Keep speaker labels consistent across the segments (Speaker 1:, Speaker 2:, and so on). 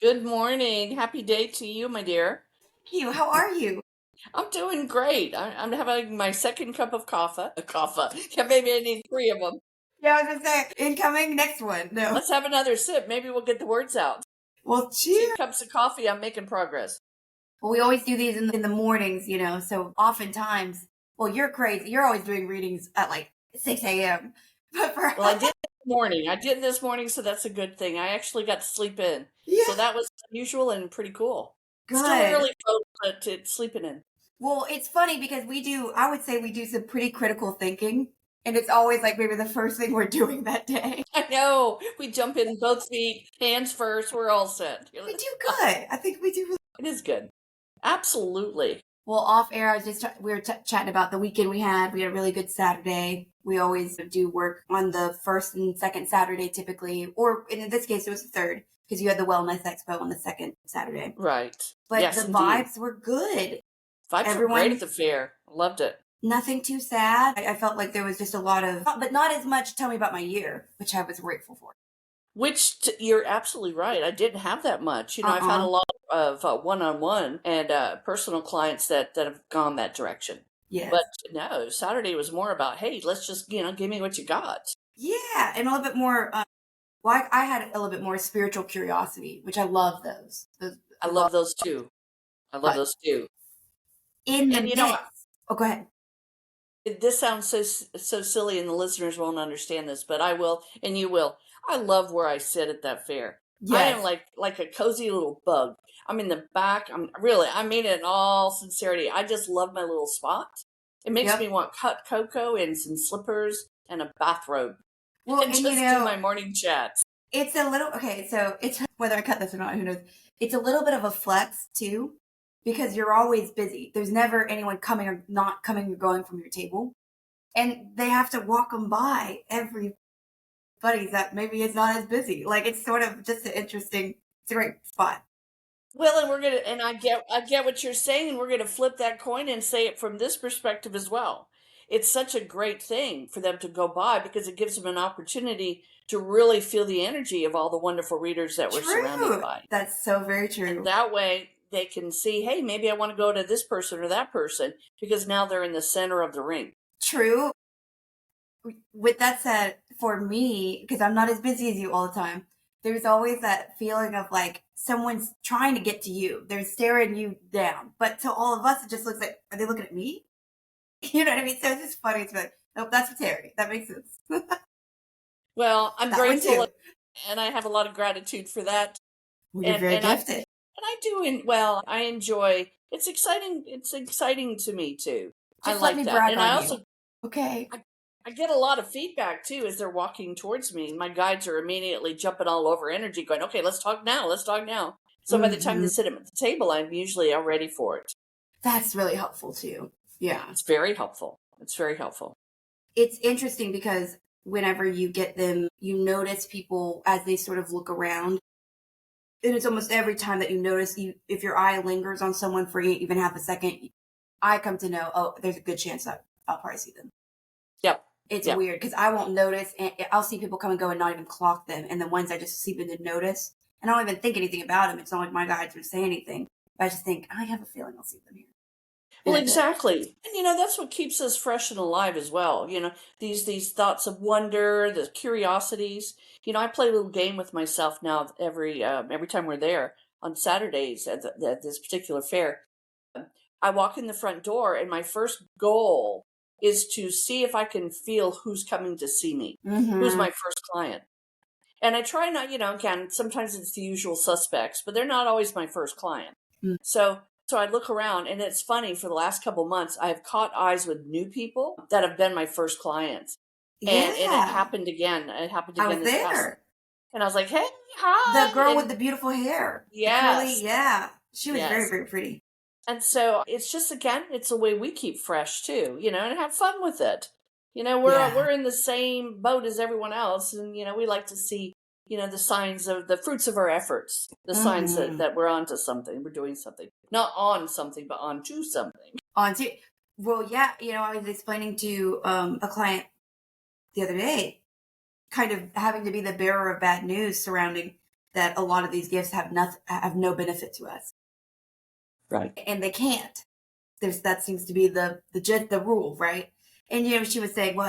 Speaker 1: Good morning. Happy day to you, my dear.
Speaker 2: Thank you. How are you?
Speaker 1: I'm doing great. I'm having my second cup of coffee. A coffee. Yeah, maybe I need three of them.
Speaker 2: Yeah, I was gonna say incoming next one. No.
Speaker 1: Let's have another sip. Maybe we'll get the words out.
Speaker 2: Well,
Speaker 1: Two
Speaker 2: cheers.
Speaker 1: cups of coffee. I'm making progress.
Speaker 2: Well, we always do these in the mornings, so oftentimes, well, you're crazy. You're always doing readings at like 6 a.m. But for
Speaker 1: Well, I did this morning. I did this morning, so that's a good thing. I actually got to sleep in. So
Speaker 2: yeah,
Speaker 1: that was unusual and pretty cool. Still
Speaker 2: good.
Speaker 1: early, folks, but it's sleeping in.
Speaker 2: Well, it's funny because I would say we do some pretty critical thinking, and it's always like maybe the first thing we're doing that day.
Speaker 1: I know. We jump in both feet, hands first. We're all set.
Speaker 2: We do good. I think we do really.
Speaker 1: It is good. Absolutely.
Speaker 2: Well, off air, I was just we were chatting about the weekend we had. We had a really good Saturday. We always do work on the first and second Saturday typically, or in this case, it was the third because you had the Wellness Expo on the second Saturday.
Speaker 1: Right.
Speaker 2: But
Speaker 1: Yes,
Speaker 2: the
Speaker 1: indeed.
Speaker 2: vibes were good.
Speaker 1: Vibes were great at the fair. Loved it.
Speaker 2: Nothing too sad. I felt like there was just a lot of, but not as much. Tell me about my year, which I was grateful for.
Speaker 1: You're absolutely right. I didn't have that much. I've had a lot of one-on-one and personal clients that have gone that direction.
Speaker 2: Yes.
Speaker 1: But no, Saturday was more about, hey, let's just, give me what you got.
Speaker 2: Yeah, and a little bit more. Well, I had a little bit more spiritual curiosity, which I love those.
Speaker 1: I love those too. I love
Speaker 2: But
Speaker 1: those too.
Speaker 2: in the
Speaker 1: And
Speaker 2: mix. Oh, go ahead.
Speaker 1: this sounds so silly, and the listeners won't understand this, but I will, and you will. I love where I sit at that fair. I am
Speaker 2: Yes.
Speaker 1: like a cozy little bug. I'm in the back. I mean it in all sincerity. I just love my little spot. It makes me
Speaker 2: Yep.
Speaker 1: want cut cocoa and some slippers and a bathrobe
Speaker 2: Well,
Speaker 1: and
Speaker 2: and
Speaker 1: just do my morning chats.
Speaker 2: it's a little okay. So it's whether I cut this or not, who knows? It's a little bit of a flex too, because you're always busy. There's never anyone coming or not coming or going from your table, and they have to walk them by everybody that maybe is not as busy. Like it's sort of just an interesting. It's a great spot.
Speaker 1: Well, and I get what you're saying, and we're gonna flip that coin and say it from this perspective as well. It's such a great thing for them to go by because it gives them an opportunity to really feel the energy of all the wonderful readers that we're surrounded
Speaker 2: True.
Speaker 1: by.
Speaker 2: That's so very
Speaker 1: And
Speaker 2: true.
Speaker 1: that way they can see, hey, maybe I want to go to this person or that person because now they're in the center of the ring.
Speaker 2: True. With that said, for me, because I'm not as busy as you all the time, there's always that feeling of like someone's trying to get to you. They're staring you down. But to all of us, it just looks like, are they looking at me? You know what I mean? So it's just funny to be like, nope, that's for Terri. That makes sense.
Speaker 1: Well, I'm
Speaker 2: That one
Speaker 1: grateful
Speaker 2: too.
Speaker 1: and I have a lot of gratitude for that.
Speaker 2: Well, you're
Speaker 1: And
Speaker 2: very
Speaker 1: and I
Speaker 2: gifted.
Speaker 1: well, I enjoy it's exciting to me too. I
Speaker 2: Just let
Speaker 1: like
Speaker 2: me
Speaker 1: that.
Speaker 2: brag
Speaker 1: And I
Speaker 2: on you.
Speaker 1: also
Speaker 2: Okay.
Speaker 1: I get a lot of feedback too as they're walking towards me. My guides are immediately jumping all over energy, going, okay, let's talk now. Let's talk now. So by the time they sit at the table, I'm usually all ready for it.
Speaker 2: That's really helpful too. Yeah.
Speaker 1: It's very helpful. It's very helpful.
Speaker 2: It's interesting because whenever you get them, you notice people as they sort of look around. And it's almost every time that you notice if your eye lingers on someone for even half a second, I come to know, oh, there's a good chance that I'll probably see them.
Speaker 1: Yep.
Speaker 2: It's
Speaker 1: Yep.
Speaker 2: weird because I won't notice, and I'll see people come and go and not even clock them. And the ones I just see to notice, and I don't even think anything about them. It's not like my guides would say anything. But I just think, I have a feeling I'll see them here.
Speaker 1: Well, exactly. And that's what keeps us fresh and alive as well. These thoughts of wonder, the curiosities. I play a little game with myself now every time we're there on Saturdays at this particular fair. I walk in the front door, and my first goal is to see if I can feel who's coming to see me, who's my first client. And I try not, again, sometimes it's the usual suspects, but they're not always my first client. So I look around, and it's funny, for the last couple months, I have caught eyes with new people that have been my first clients. And it happened again. It happened
Speaker 2: I
Speaker 1: again
Speaker 2: was
Speaker 1: this past.
Speaker 2: there.
Speaker 1: And I was like, hey, hi.
Speaker 2: The girl
Speaker 1: And
Speaker 2: with the beautiful hair.
Speaker 1: yes.
Speaker 2: Curly, yeah. She was very,
Speaker 1: Yes.
Speaker 2: very pretty.
Speaker 1: And so it's just, again, it's a way we keep fresh too, and have fun with it. We're in the same boat as everyone else, and we like to see, the signs of the fruits of our efforts, the signs that we're onto something, we're doing something, not on something, but onto something.
Speaker 2: Well, yeah, I was explaining to a client the other day, kind of having to be the bearer of bad news surrounding that a lot of these gifts have no benefit to us,
Speaker 1: Right.
Speaker 2: and they can't. That seems to be the rule, right? And she was saying, well,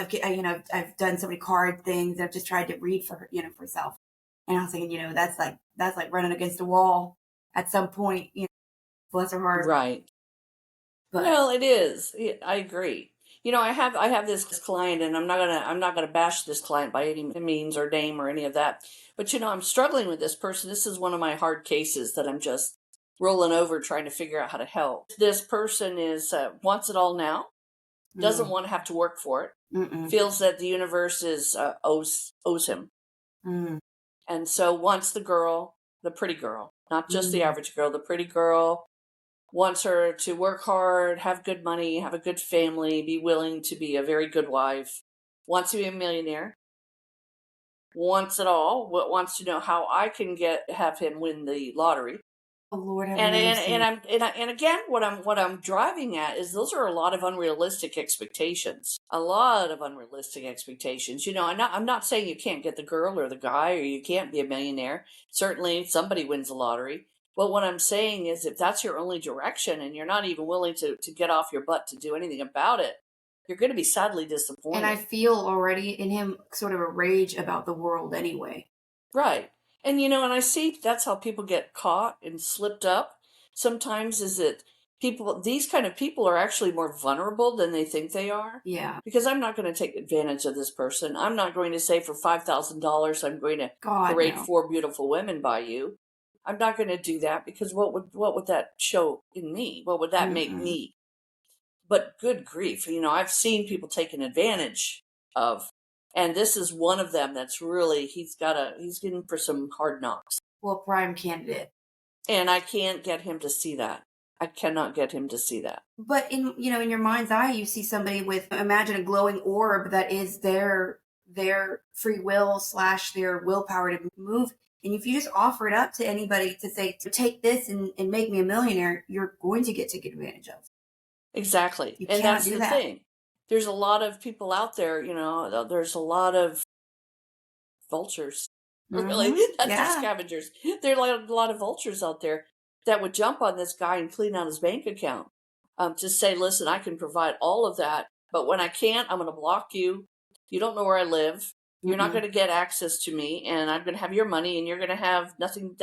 Speaker 2: I've done so many card things. I've just tried to read for her, for herself. And I was thinking, that's like running against a wall at some point. Bless her heart.
Speaker 1: Right.
Speaker 2: But
Speaker 1: Well, it is. I agree. I have this client, and I'm not gonna bash this client by any means or name or any of that. But I'm struggling with this person. This is one of my hard cases that I'm just rolling over trying to figure out how to help. This person is wants it all now, doesn't
Speaker 2: mm,
Speaker 1: want to have to work for it,
Speaker 2: mm-mm,
Speaker 1: feels that the universe is owes him,
Speaker 2: mm,
Speaker 1: and so wants the pretty girl, not just the
Speaker 2: mm.
Speaker 1: average girl, the pretty girl. Wants her to work hard, have good money, have a good family, be willing to be a very good wife, wants to be a millionaire, wants it all, wants to know how I can have him win the lottery.
Speaker 2: Oh Lord, have
Speaker 1: And
Speaker 2: mercy.
Speaker 1: and again, what I'm driving at is those are a lot of unrealistic expectations. A lot of unrealistic expectations. I'm not saying you can't get the girl or the guy or you can't be a millionaire. Certainly somebody wins the lottery. But what I'm saying is if that's your only direction and you're not even willing to get off your butt to do anything about it, you're going to be sadly
Speaker 2: And I
Speaker 1: disappointed.
Speaker 2: feel already in him sort of a rage about the world anyway.
Speaker 1: Right. And I see that's how people get caught and slipped up. Sometimes is that these kind of people are actually more vulnerable than they think they are.
Speaker 2: Yeah.
Speaker 1: Because I'm not going to take advantage of this person. I'm not going to say for $5,000 I'm going to
Speaker 2: God,
Speaker 1: parade
Speaker 2: no.
Speaker 1: 4 beautiful women by you. I'm not going to do that because what would that show in me? What would that make
Speaker 2: Mm-mm.
Speaker 1: me? But good grief, I've seen people taken advantage of, and this is one of them that's really he's getting for some hard knocks,
Speaker 2: Well, prime candidate.
Speaker 1: and I can't get him to see that. I cannot get him to see that.
Speaker 2: But in your mind's eye, you see somebody with, imagine a glowing orb that is their free will / their willpower to move. And if you just offer it up to anybody to say, take this and make me a millionaire, you're going to get taken advantage of.
Speaker 1: Exactly,
Speaker 2: You
Speaker 1: and
Speaker 2: cannot
Speaker 1: that's
Speaker 2: do
Speaker 1: the
Speaker 2: that.
Speaker 1: thing. There's a lot of people out there. There's a lot of vultures. Really,
Speaker 2: Mm-hmm.
Speaker 1: not just
Speaker 2: Yeah.
Speaker 1: scavengers. There are a lot of vultures out there that would jump on this guy and clean out his bank account. To say, listen, I can provide all of that, but when I can't, I'm going to block you. You don't know where I live. You're not
Speaker 2: Mm-mm.
Speaker 1: going to get access to me, and I'm going to have your money, and you're going to have nothing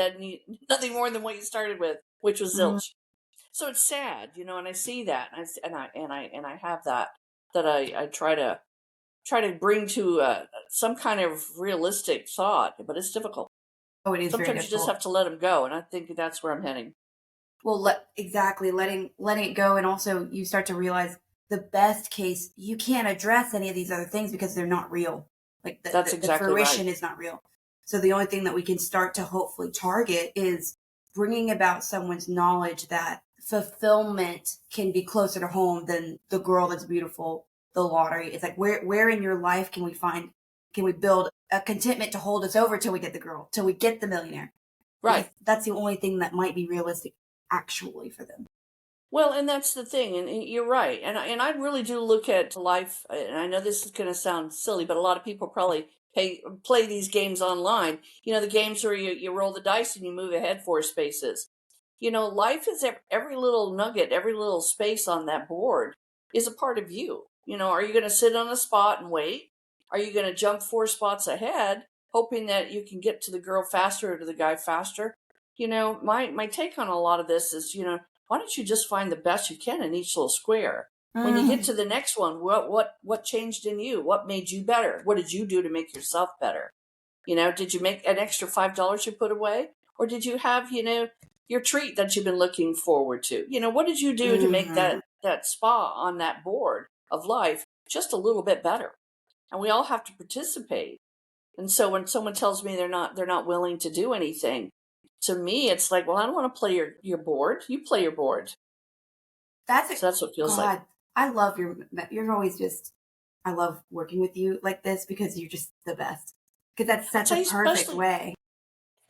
Speaker 1: more than what you started with, which was
Speaker 2: Mm-hmm.
Speaker 1: zilch. So it's sad, and I see that, and I have that I try to bring to some kind of realistic thought, but it's difficult.
Speaker 2: Oh, it is very
Speaker 1: Sometimes you just
Speaker 2: difficult.
Speaker 1: have to let them go, and I think that's where I'm heading.
Speaker 2: Well, exactly letting it go, and also you start to realize the best case you can't address any of these other things because they're not real. Like
Speaker 1: That's
Speaker 2: the
Speaker 1: exactly right.
Speaker 2: fruition is not real. So the only thing that we can start to hopefully target is bringing about someone's knowledge that fulfillment can be closer to home than the girl that's beautiful, the lottery. It's like where in your life can we build a contentment to hold us over till we get the girl, till we get the millionaire, because
Speaker 1: Right.
Speaker 2: that's the only thing that might be realistic actually for them.
Speaker 1: Well, and that's the thing, and you're right. And I really do look at life, and I know this is going to sound silly, but a lot of people probably play these games online. The games where you roll the dice and you move ahead 4 spaces. Life is every little nugget, every little space on that board is a part of you. Are you going to sit on a spot and wait? Are you going to jump 4 spots ahead, hoping that you can get to the girl faster or to the guy faster? My take on a lot of this is, why don't you just find the best you can in each little square? When you get
Speaker 2: Mm.
Speaker 1: to the next one, what changed in you? What made you better? What did you do to make yourself better? Did you make an extra $5 you put away? Or did you have, your treat that you've been looking forward to? What did you do to make
Speaker 2: Hmm.
Speaker 1: that spot on that board of life just a little bit better? And we all have to participate. And so when someone tells me they're not willing to do anything, to me it's like, well, I don't want to play your board. You play your board.
Speaker 2: That's a
Speaker 1: So that's what it feels like.
Speaker 2: God. I love you're always just. I love working with you like this because you're just the best. Because that's
Speaker 1: I
Speaker 2: such a
Speaker 1: tell you,
Speaker 2: perfect way.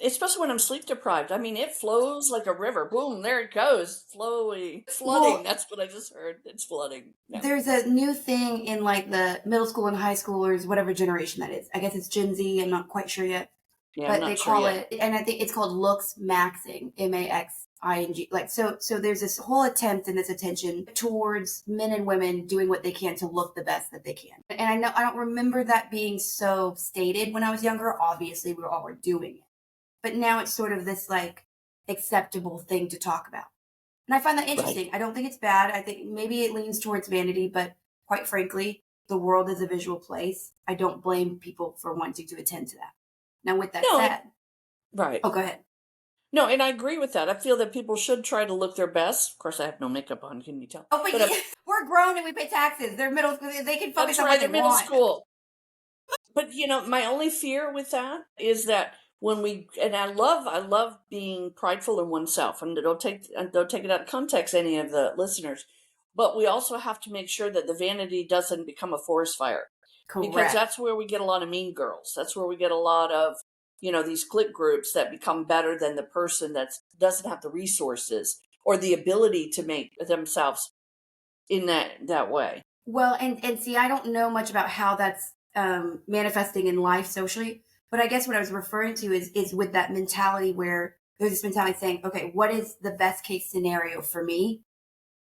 Speaker 1: especially when I'm sleep deprived. I mean, it flows like a river. Boom, there it goes, flowing, flooding.
Speaker 2: Well,
Speaker 1: That's what I just heard. It's flooding. Yeah.
Speaker 2: there's a new thing in like the middle school and high schoolers, whatever generation that is. I guess it's Gen Z. I'm not quite sure yet.
Speaker 1: Yeah, I'm
Speaker 2: but they
Speaker 1: not sure
Speaker 2: call
Speaker 1: yet.
Speaker 2: it, and I think it's called looks maxing, maxing. Like, so there's this whole attempt and this attention towards men and women doing what they can to look the best that they can. And I know I don't remember that being so stated when I was younger. Obviously, we all were doing it, but now it's sort of this like acceptable thing to talk about. And I find that
Speaker 1: Right.
Speaker 2: interesting. I don't think it's bad. I think maybe it leans towards vanity, but quite frankly, the world is a visual place. I don't blame people for wanting to attend to that. Now, with that
Speaker 1: No,
Speaker 2: said,
Speaker 1: right.
Speaker 2: oh, go ahead.
Speaker 1: No, and I agree with that. I feel that people should try to look their best. Of course, I have no makeup on. Can you tell?
Speaker 2: Oh, but
Speaker 1: But
Speaker 2: we're grown and we pay taxes. They're middle school. They can focus
Speaker 1: that's
Speaker 2: on what
Speaker 1: right.
Speaker 2: they
Speaker 1: They're middle
Speaker 2: want.
Speaker 1: school. But my only fear with that is that when we and I love being prideful in oneself, and don't take it out of context, any of the listeners. But we also have to make sure that the vanity doesn't become a forest fire, because
Speaker 2: Correct.
Speaker 1: that's where we get a lot of mean girls. That's where we get a lot of these clique groups that become better than the person that doesn't have the resources or the ability to make themselves in that way.
Speaker 2: Well, and see, I don't know much about how that's manifesting in life socially, but I guess what I was referring to is with that mentality where there's this mentality saying, okay, what is the best case scenario for me?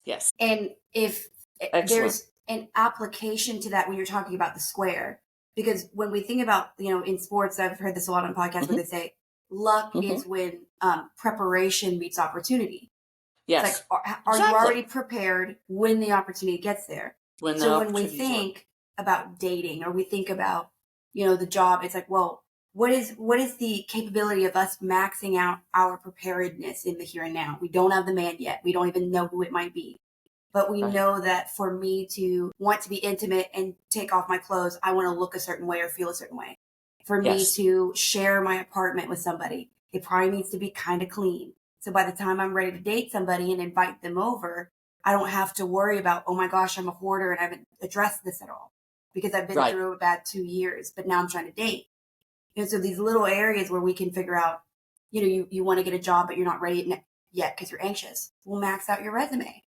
Speaker 1: Yes,
Speaker 2: And if
Speaker 1: excellent.
Speaker 2: there's an application to that when you're talking about the square, because when we think about, in sports, I've heard this a lot on podcasts where
Speaker 1: Hmm.
Speaker 2: they say luck
Speaker 1: Hmm.
Speaker 2: is when preparation meets opportunity. It's like,
Speaker 1: Yes,
Speaker 2: are you
Speaker 1: exactly.
Speaker 2: already prepared when the opportunity gets there?
Speaker 1: When the
Speaker 2: So when we
Speaker 1: opportunities are
Speaker 2: think about dating or we think about, the job, it's like, well, what is the capability of us maxing out our preparedness in the here and now? We don't have the man yet. We don't even know who it might be. But we
Speaker 1: right.
Speaker 2: know that for me to want to be intimate and take off my clothes, I want to look a certain way or feel a certain way. For me
Speaker 1: Yes,
Speaker 2: to share my apartment with somebody, it probably needs to be kind of clean. So by the time I'm ready to date somebody and invite them over, I don't have to worry about, oh my gosh, I'm a hoarder and I haven't addressed this at all because I've been
Speaker 1: right.
Speaker 2: through a bad 2 years, but now I'm trying to date. And so these little areas where we can figure out, you want to get a job, but you're not ready yet because you're anxious. We'll max out your resume.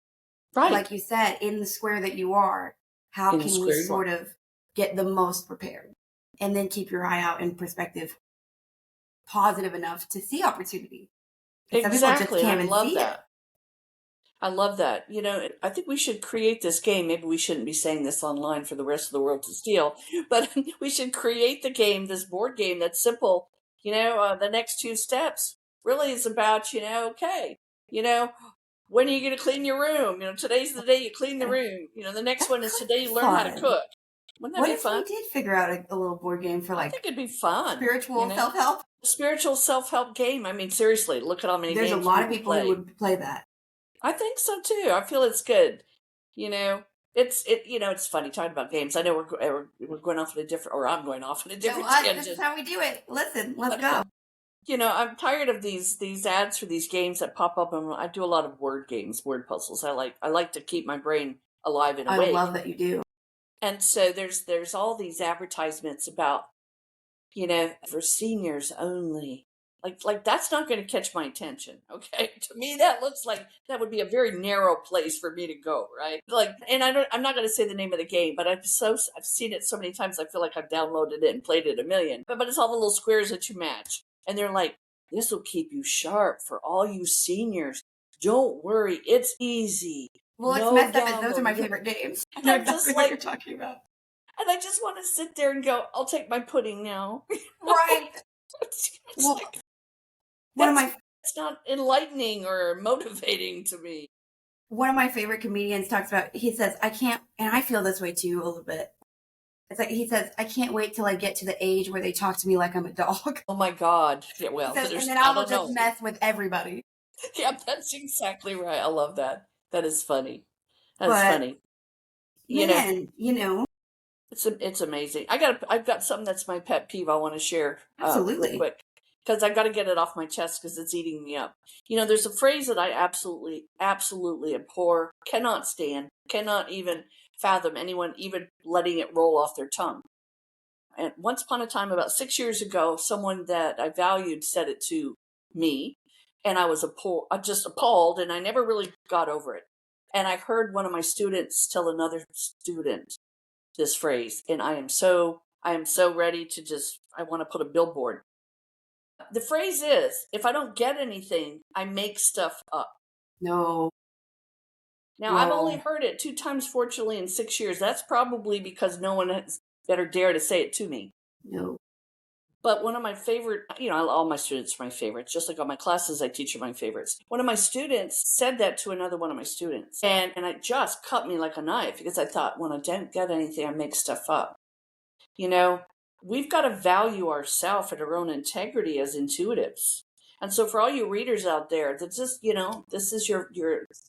Speaker 1: Right.
Speaker 2: Like you said, in the square that you are, how
Speaker 1: In the
Speaker 2: can you
Speaker 1: square you are.
Speaker 2: sort of get the most prepared and then keep your eye out in perspective positive enough to see opportunity? Because some people just
Speaker 1: Exactly, and I
Speaker 2: can't even
Speaker 1: love
Speaker 2: see it.
Speaker 1: that. I love that. I think we should create this game. Maybe we shouldn't be saying this online for the rest of the world to steal, but we should create the game, this board game that's simple. The next two steps really is about, okay, you know, when are you going to clean your room? Today's the day you clean the room. The next
Speaker 2: That
Speaker 1: one is
Speaker 2: could
Speaker 1: today
Speaker 2: be
Speaker 1: you learn how to
Speaker 2: fun.
Speaker 1: cook. Wouldn't that
Speaker 2: What
Speaker 1: be
Speaker 2: if we
Speaker 1: fun?
Speaker 2: did figure out a little board game for
Speaker 1: I think
Speaker 2: like
Speaker 1: it'd be fun,
Speaker 2: spiritual self help?
Speaker 1: spiritual self-help game. I mean, seriously, look at how many
Speaker 2: There's a
Speaker 1: games
Speaker 2: lot of
Speaker 1: people
Speaker 2: people who
Speaker 1: play.
Speaker 2: would play that.
Speaker 1: I think so too. I feel it's good. You know, it's funny talking about games. I know we're going off in a different, or I'm going off in a
Speaker 2: No,
Speaker 1: different
Speaker 2: us. This is
Speaker 1: tangent.
Speaker 2: how we do it. Listen, let's
Speaker 1: But
Speaker 2: go.
Speaker 1: I'm tired of these ads for these games that pop up, and I do a lot of word games, word puzzles. I like to keep my brain alive and
Speaker 2: I
Speaker 1: awake.
Speaker 2: love that you do.
Speaker 1: And so there's all these advertisements about for seniors only. Like that's not going to catch my attention. Okay, to me that looks like that would be a very narrow place for me to go, right? Like, and I'm not going to say the name of the game, but I've seen it so many times. I feel like I've downloaded it and played it a million. But it's all the little squares that you match, and they're like, this will keep you sharp for all you seniors. Don't worry, it's easy.
Speaker 2: Well, it's
Speaker 1: No
Speaker 2: messed up. Those are
Speaker 1: download.
Speaker 2: my favorite games. I
Speaker 1: And
Speaker 2: know
Speaker 1: I'm just
Speaker 2: exactly what you're
Speaker 1: like,
Speaker 2: talking about.
Speaker 1: and I just want to sit there and go, I'll take my pudding now.
Speaker 2: Right.
Speaker 1: It's
Speaker 2: Well,
Speaker 1: like
Speaker 2: one of
Speaker 1: that's
Speaker 2: my
Speaker 1: it's not enlightening or motivating to me.
Speaker 2: one of my favorite comedians talks about. He says, "I can't," and I feel this way too a little bit. It's like he says, "I can't wait till I get to the age where they talk to me like I'm a dog."
Speaker 1: Oh my God. Yeah,
Speaker 2: He
Speaker 1: well,
Speaker 2: says, and
Speaker 1: there's
Speaker 2: then
Speaker 1: I
Speaker 2: I will
Speaker 1: don't
Speaker 2: just
Speaker 1: know.
Speaker 2: mess with everybody.
Speaker 1: Yeah, that's exactly right. I love that. That is funny. That is
Speaker 2: But
Speaker 1: funny. You know,
Speaker 2: man,
Speaker 1: it's amazing. I've got something that's my pet peeve I want to share real
Speaker 2: absolutely.
Speaker 1: quick because I got to get it off my chest because it's eating me up. There's a phrase that I absolutely abhor, cannot stand, cannot even fathom anyone even letting it roll off their tongue. And once upon a time, about 6 years ago, someone that I valued said it to me, and I was just appalled, and I never really got over it. And I heard one of my students tell another student this phrase, and I am so ready to I want to put a billboard The phrase is, if I don't get anything, I make stuff up.
Speaker 2: No.
Speaker 1: Now, I've only
Speaker 2: No.
Speaker 1: heard it 2 times, fortunately, in 6 years. That's probably because no one has better dare to say it to me.
Speaker 2: No.
Speaker 1: But one of my favorite, all my students are my favorites. Just like all my classes I teach are my favorites. One of my students said that to another one of my students. And it just cut me like a knife because I thought, when I don't get anything, I make stuff up. We've got to value ourselves and our own integrity as intuitives. And so for all you readers out there, that's just, this is your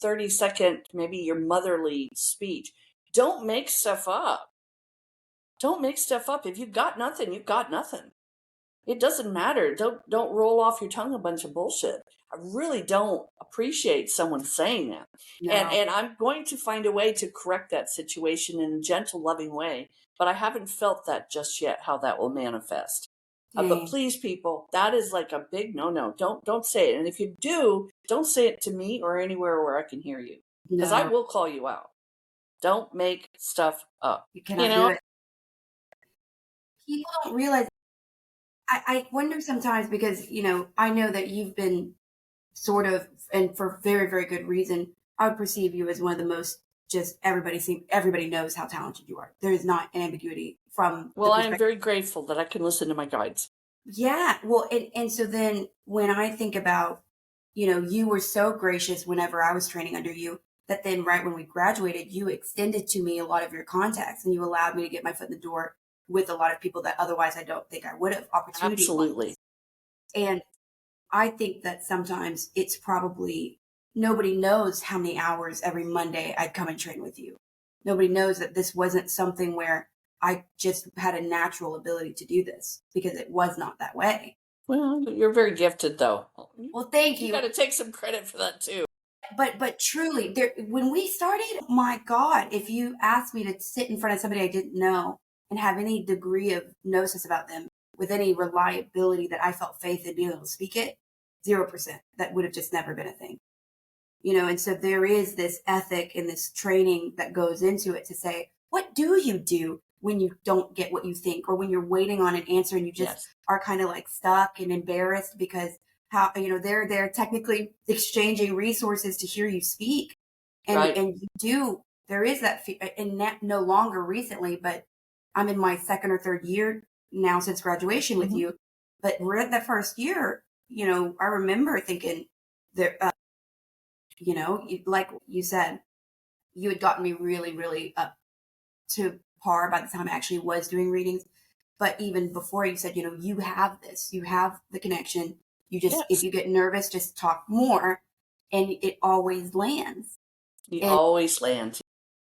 Speaker 1: 30-second, maybe your motherly speech. Don't make stuff up. Don't make stuff up. If you've got nothing, you've got nothing. It doesn't matter. Don't roll off your tongue a bunch of bullshit. I really don't appreciate someone saying that.
Speaker 2: No.
Speaker 1: And I'm going to find a way to correct that situation in a gentle, loving way. But I haven't felt that just yet, how that will manifest. But please, people, that is like a big no-no. Don't say it. And if you do, don't say it to me or anywhere where I can hear you. Because I will call you out. Don't make stuff up.
Speaker 2: You cannot do it. People don't realize. I wonder sometimes because, I know that you've been sort of, and for very, very good reason, I would perceive you as one of the most just everybody knows how talented you are. There is not an ambiguity from.
Speaker 1: Well, I am very grateful that I can listen to my guides.
Speaker 2: Yeah. Well, and so then when I think about, you were so gracious whenever I was training under you that then right when we graduated, you extended to me a lot of your contacts and you allowed me to get my foot in the door with a lot of people that otherwise I don't think I would have opportunity.
Speaker 1: Absolutely.
Speaker 2: And I think that sometimes it's probably nobody knows how many hours every Monday I'd come and train with you. Nobody knows that this wasn't something where I just had a natural ability to do this because it was not that way.
Speaker 1: Well, you're very gifted though.
Speaker 2: Well, thank you.
Speaker 1: You got to take some credit for that too.
Speaker 2: But truly, when we started, my God, if you asked me to sit in front of somebody I didn't know and have any degree of gnosis about them with any reliability that I felt faith in being able to speak it, 0%. That would have just never been a thing. And so there is this ethic and this training that goes into it to say, what do you do when you don't get what you think or when you're waiting on an answer and you just are kind of like stuck and embarrassed because they're technically exchanging resources to hear you speak. And there is that, and no longer recently, but I'm in my second or third year now since graduation with you. But we're at the first year, I remember thinking there, like you said, you had gotten me really, really up to par by the time I actually was doing readings. But even before you said, you have this, you have the connection. You just, if you get nervous, just talk more and it always lands.
Speaker 1: Always land.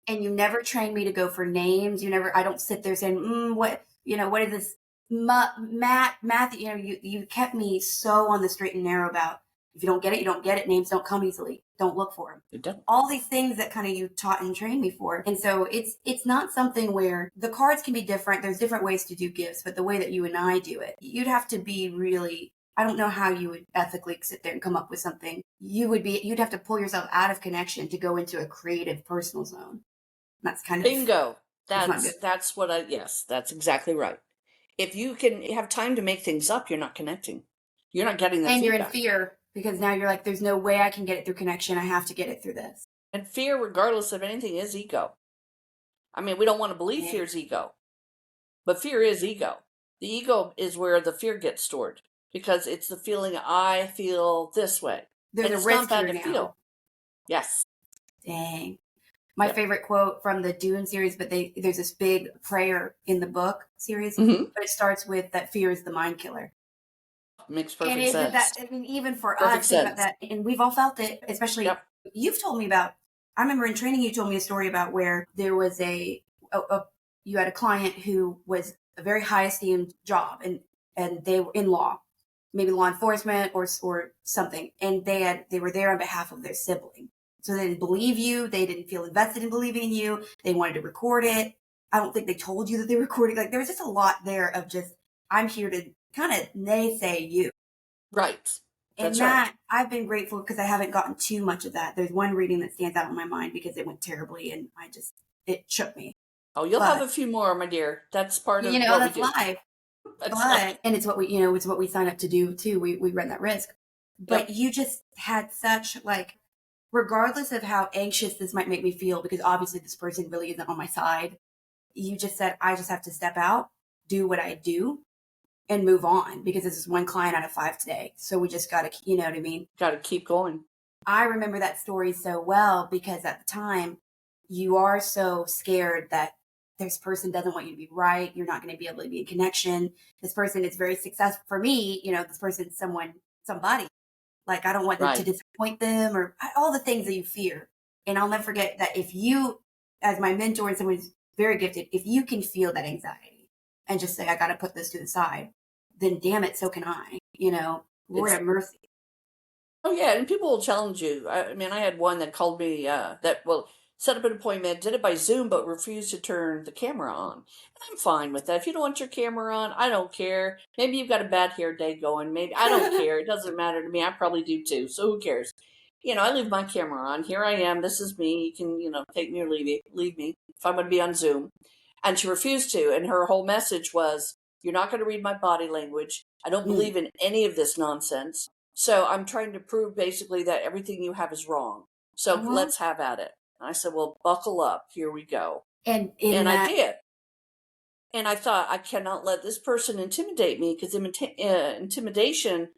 Speaker 2: And you never train me to go for names. I don't sit there saying, what is this math? You kept me so on the straight and narrow about if you don't get it, you don't get it. Names don't come easily. Don't look for them.
Speaker 1: You don't.
Speaker 2: All these things that kind of you taught and trained me for. And so it's not something where the cards can be different. There's different ways to do gifts, but the way that you and I do it, you'd have to be really, I don't know how you would ethically sit there and come up with something. You'd have to pull yourself out of connection to go into a creative personal zone. That's kind of
Speaker 1: bingo. That's exactly right. If you can have time to make things up, you're not connecting. You're not getting that.
Speaker 2: And you're in fear because now you're like, there's no way I can get it through connection. I have to get it through this.
Speaker 1: And fear, regardless of anything, is ego. I mean, we don't want to believe fear is ego, but fear is ego. The ego is where the fear gets stored because it's the feeling I feel this way.
Speaker 2: There's a risk here now.
Speaker 1: Feel. Yes.
Speaker 2: Dang. My favorite quote from the Dune series, but there's this big prayer in the book series, but it starts with that fear is the mind killer.
Speaker 1: Makes perfect sense.
Speaker 2: That, even for us, about that, and we've all felt it, especially you've told me about, I remember in training, you told me a story about where there was you had a client who was a very high esteemed job and they were in law, maybe law enforcement or something. And they were there on behalf of their sibling. So they didn't believe you. They didn't feel invested in believing in you. They wanted to record it. I don't think they told you that they recorded. Like there was just a lot there of just, I'm here to kind of naysay you.
Speaker 1: Right.
Speaker 2: And that I've been grateful because I haven't gotten too much of that. There's one reading that stands out in my mind because it went terribly and it shook me.
Speaker 1: Oh, you'll have a few more, my dear. That's part of what
Speaker 2: that's
Speaker 1: we do.
Speaker 2: life. and it's what we, it's what we sign up to do too. We run that risk. But
Speaker 1: Yep.
Speaker 2: you just had such like, regardless of how anxious this might make me feel, because obviously this person really isn't on my side, you just said, I just have to step out, do what I do, and move on, because this is one client out of 5 today. So we just got to, you know what I mean?
Speaker 1: Got to keep going.
Speaker 2: I remember that story so well because at the time you are so scared that this person doesn't want you to be right. You're not going to be able to be in connection. This person is very successful for me. This person's somebody. Like, I don't want them to
Speaker 1: Right.
Speaker 2: disappoint them, or all the things that you fear. And I'll never forget that if you, as my mentor and someone who's very gifted, if you can feel that anxiety and just say, I got to put this to the side, then damn it, so can I, Lord
Speaker 1: It's
Speaker 2: have mercy.
Speaker 1: Oh yeah, and people will challenge you. I mean, I had one that called me set up an appointment, did it by Zoom, but refused to turn the camera on. And I'm fine with that. If you don't want your camera on, I don't care. Maybe you've got a bad hair day going. Maybe I don't care. It doesn't matter to me. I probably do too. So who cares? I leave my camera on. Here I am. This is me. You can, take me or leave me if I'm going to be on Zoom. And she refused to. And her whole message was, "You're not going to read my body language. I don't
Speaker 2: Mm.
Speaker 1: believe in any of this nonsense. So I'm trying to prove basically that everything you have is wrong. So
Speaker 2: Well,
Speaker 1: let's have at it." And I said, "Well, buckle up. Here we go."
Speaker 2: and in
Speaker 1: And I
Speaker 2: that,
Speaker 1: did. And I thought, I cannot let this person intimidate me, because intimidation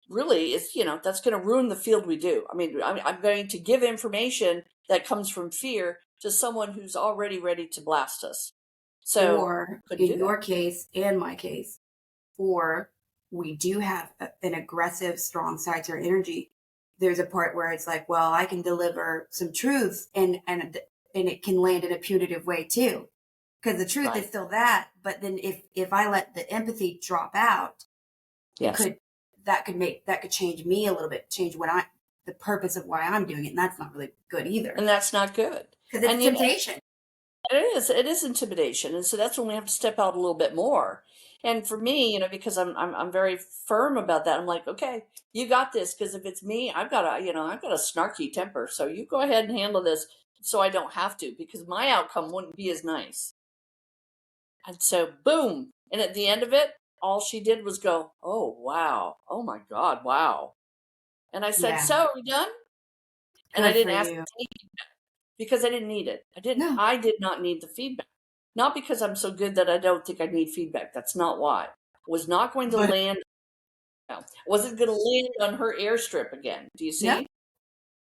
Speaker 1: really is, that's going to ruin the field we do. I mean, I'm going to give information that comes from fear to someone who's already ready to blast us. So
Speaker 2: or
Speaker 1: couldn't
Speaker 2: in
Speaker 1: do that.
Speaker 2: your case and my case, or we do have an aggressive, strong side to our energy. There's a part where it's like, well, I can deliver some truths, and it can land in a punitive way too, because the truth is
Speaker 1: Right.
Speaker 2: still that. But then if I let the empathy drop out, it
Speaker 1: Yes.
Speaker 2: could that could change me a little bit, change the purpose of why I'm doing it, and that's not really good either,
Speaker 1: And that's not good.
Speaker 2: because it's
Speaker 1: And
Speaker 2: temptation.
Speaker 1: it is intimidation, and so that's when we have to step out a little bit more. And for me, because I'm very firm about that. I'm like, okay, you got this, because if it's me, I've got a snarky temper, so you go ahead and handle this, so I don't have to, because my outcome wouldn't be as nice. And so, boom, and at the end of it, all she did was go, "Oh wow, oh my God, wow." And I said,
Speaker 2: Yeah,
Speaker 1: "So are we done?" And I
Speaker 2: good for
Speaker 1: didn't ask
Speaker 2: you.
Speaker 1: because I didn't need it.
Speaker 2: No,
Speaker 1: I did not need the feedback. Not because I'm so good that I don't think I need feedback. That's not why. I was not going to
Speaker 2: but
Speaker 1: land, wasn't going to land on her airstrip again. Do you
Speaker 2: no,
Speaker 1: see?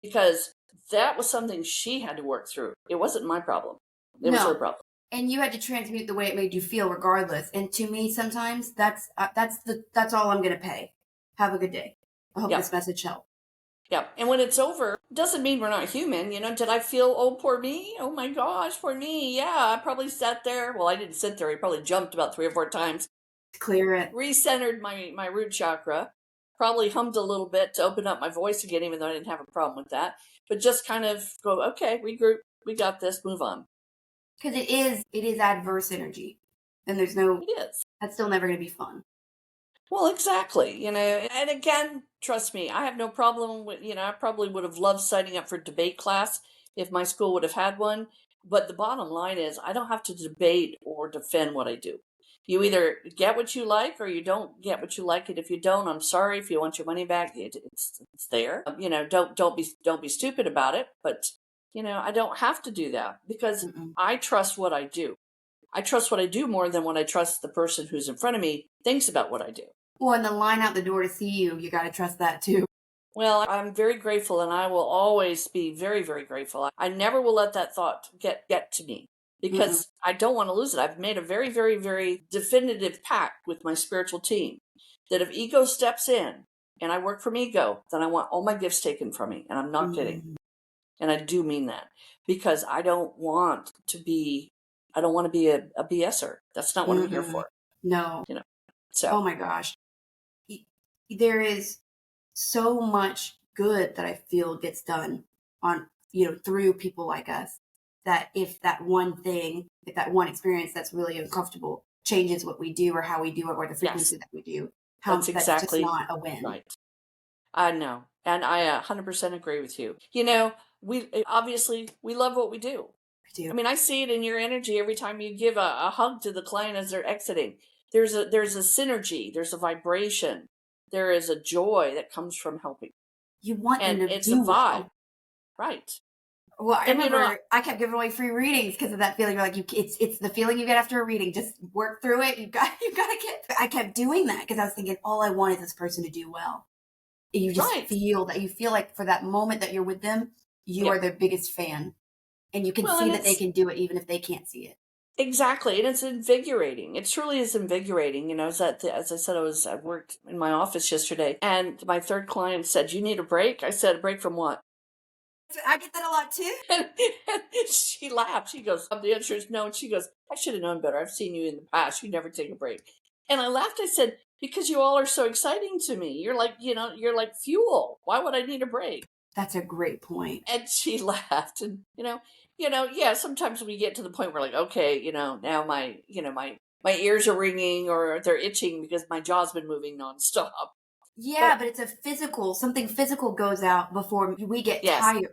Speaker 1: Because that was something she had to work through. It wasn't my problem. It was her
Speaker 2: no.
Speaker 1: problem.
Speaker 2: And you had to transmute the way it made you feel regardless. And to me, sometimes that's all I'm going to pay. Have a good day. I hope
Speaker 1: Yeah.
Speaker 2: this message helped.
Speaker 1: Yeah. And when it's over, it doesn't mean we're not human. Did I feel, oh, poor me? Oh my gosh, poor me. Yeah, I probably sat there. Well, I didn't sit there. I probably jumped about 3 or 4 times,
Speaker 2: Clear it.
Speaker 1: recentered my root chakra, probably hummed a little bit to open up my voice again, even though I didn't have a problem with that. But just kind of go, okay, regroup, we got this, move on.
Speaker 2: Because it is adverse energy. And there's no,
Speaker 1: It is.
Speaker 2: that's still never going to be fun.
Speaker 1: Well, exactly. And again, trust me, I have no problem with, I probably would have loved signing up for debate class if my school would have had one. But the bottom line is, I don't have to debate or defend what I do. You either get what you like or you don't get what you like. And if you don't, I'm sorry. If you want your money back, it's there. Don't be stupid about it. But I don't have to do that, because
Speaker 2: Mm-mm.
Speaker 1: I trust what I do. I trust what I do more than what I trust the person who's in front of me thinks about what I do.
Speaker 2: Well, and the line out the door to see you got to trust that too.
Speaker 1: Well, I'm very grateful, and I will always be very, very grateful. I never will let that thought get to me,
Speaker 2: Mm-mm.
Speaker 1: because I don't want to lose it. I've made a very, very, very definitive pact with my spiritual team that if ego steps in and I work from ego, then I want all my gifts taken from me. And I'm not kidding.
Speaker 2: Mm-mm.
Speaker 1: And I do mean that, because I don't want to be a BSer. That's not what I'm here
Speaker 2: Mm-mm.
Speaker 1: for.
Speaker 2: No.
Speaker 1: You know. So
Speaker 2: Oh my gosh. There is so much good that I feel gets done on, through people like us, that if that one experience that's really uncomfortable changes what we do or how we do it or the
Speaker 1: yes,
Speaker 2: frequency that we do, how
Speaker 1: that's
Speaker 2: that's just
Speaker 1: exactly
Speaker 2: not a win.
Speaker 1: right. I know. And I 100% agree with you. We obviously we love what we do.
Speaker 2: I do.
Speaker 1: I mean, I see it in your energy every time you give a hug to the client as they're exiting. there's a synergy, there's a vibration, there is a joy that comes from helping.
Speaker 2: You want them
Speaker 1: And
Speaker 2: to
Speaker 1: it's a
Speaker 2: do
Speaker 1: vibe.
Speaker 2: well.
Speaker 1: Right.
Speaker 2: Well, I
Speaker 1: And
Speaker 2: remember I kept giving away free readings because of that feeling. You're like, it's the feeling you get after a reading. Just work through it. You got to get. I kept doing that because I was thinking, all I want is this person to do well. You just
Speaker 1: right.
Speaker 2: feel that. You feel like for that moment that you're with them, you
Speaker 1: Yep.
Speaker 2: are their biggest fan, and you can
Speaker 1: Well,
Speaker 2: see
Speaker 1: and
Speaker 2: that they
Speaker 1: it's
Speaker 2: can do it even if they can't see it.
Speaker 1: exactly, and it's invigorating. It truly is invigorating. You know, as I said, I worked in my office yesterday, and my third client said, "You need a break." I said, "A break from what?"
Speaker 2: I get that a lot too.
Speaker 1: And she laughed. She goes, "The answer is no." And she goes, "I should have known better. I've seen you in the past. You never take a break." And I laughed. I said, "Because you all are so exciting to me. You're like, you're like fuel. Why would I need a break?"
Speaker 2: That's a great point.
Speaker 1: And she laughed. And yeah. Sometimes we get to the point where, like, okay, now my ears are ringing or they're itching because my jaw's been moving nonstop.
Speaker 2: Yeah,
Speaker 1: But
Speaker 2: but it's a physical. Something physical goes out before we get
Speaker 1: yes,
Speaker 2: tired.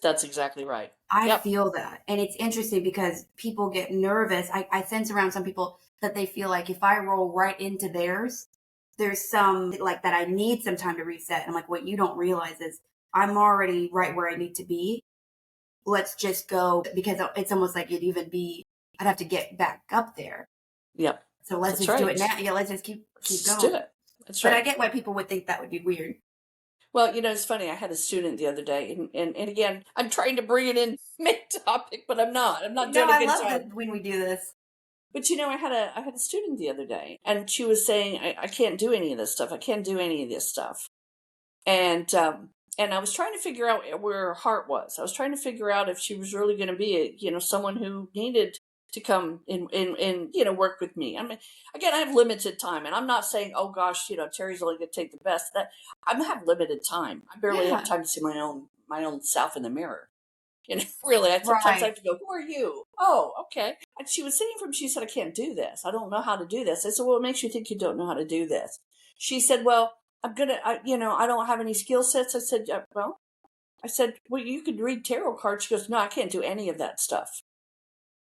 Speaker 1: that's exactly right.
Speaker 2: I
Speaker 1: Yep.
Speaker 2: feel that. And it's interesting because people get nervous. I sense around some people that they feel like if I roll right into theirs, there's some like that I need some time to reset. And I'm like, what you don't realize is I'm already right where I need to be. Let's just go because it's almost like I'd have to get back up there.
Speaker 1: Yep.
Speaker 2: So let's
Speaker 1: That's
Speaker 2: just do it
Speaker 1: right.
Speaker 2: now. Yeah, let's just keep
Speaker 1: Let's do
Speaker 2: going.
Speaker 1: it. That's
Speaker 2: But I
Speaker 1: right.
Speaker 2: get why people would think that would be weird.
Speaker 1: Well, it's funny. I had a student the other day, and again, I'm trying to bring it in main topic, but I'm not. I'm not
Speaker 2: No,
Speaker 1: doing a
Speaker 2: I
Speaker 1: good
Speaker 2: love
Speaker 1: job.
Speaker 2: that when we do this.
Speaker 1: But I had a student the other day, and she was saying, I can't do any of this stuff. I can't do any of this stuff. And I was trying to figure out where her heart was. I was trying to figure out if she was really going to be someone who needed to come and work with me. I mean, again, I have limited time, and I'm not saying, oh gosh, Terry's only going to take the best. That I have limited time. I barely have
Speaker 2: Yeah.
Speaker 1: time to see my own self in the mirror. Really, I sometimes I
Speaker 2: Right.
Speaker 1: have to go, who are you? Oh, okay. And she was saying she said, I can't do this. I don't know how to do this. I said, well, what makes you think you don't know how to do this? She said, well, I don't have any skill sets. I said, well, you could read tarot cards. She goes, no, I can't do any of that stuff.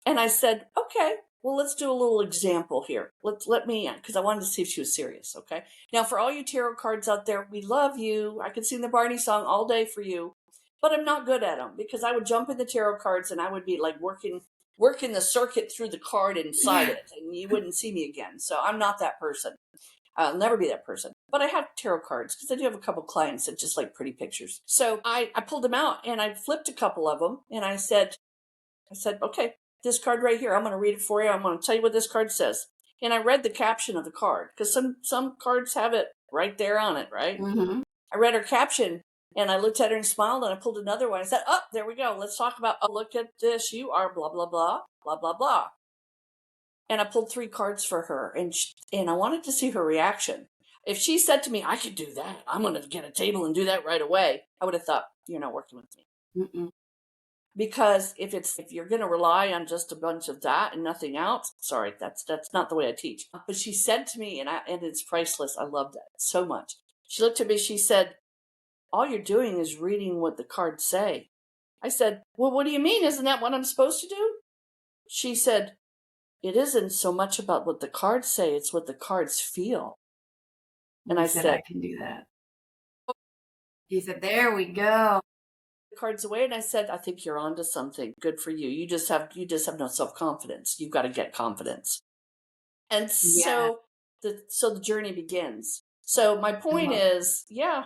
Speaker 1: And I said, okay, well, let's do a little example here. Let me, because I wanted to see if she was serious. Okay. Now, for all you tarot cards out there, we love you. I could sing the Barney song all day for you, but I'm not good at them because I would jump in the tarot cards and I would be like working the circuit through the card inside
Speaker 2: Yeah.
Speaker 1: it, and you wouldn't see me again. So I'm not that person. I'll never be that person. But I have tarot cards because I do have a couple clients that just like pretty pictures. So I pulled them out and I flipped a couple of them and I said, okay, this card right here, I'm going to read it for you. I'm going to tell you what this card says. And I read the caption of the card because some cards have it right there on it, right?
Speaker 2: Mm-hmm.
Speaker 1: I read her caption and I looked at her and smiled and I pulled another one. I said, oh, there we go. Let's talk about, oh, look at this. You are blah, blah, blah, blah, blah, blah. And I pulled 3 cards for her and I wanted to see her reaction. If she said to me, I could do that, I'm going to get a table and do that right away, I would have thought, you're not working with me.
Speaker 2: Mm-mm.
Speaker 1: Because if you're going to rely on just a bunch of that and nothing else, sorry, that's not the way I teach. But she said to me, and it's priceless. I loved it so much. She looked at me. She said, "All you're doing is reading what the cards say." I said, "Well, what do you mean? Isn't that what I'm supposed to do?" She said, "It isn't so much about what the cards say; it's what the cards feel." And
Speaker 2: You
Speaker 1: I
Speaker 2: said I
Speaker 1: said,
Speaker 2: can do that. You said, there we go.
Speaker 1: cards away, and I said, I think you're onto something. Good for you. You just have no self-confidence. You've got to get confidence. And
Speaker 2: Yeah,
Speaker 1: so the journey begins. So my
Speaker 2: I
Speaker 1: point
Speaker 2: love it.
Speaker 1: is, yeah,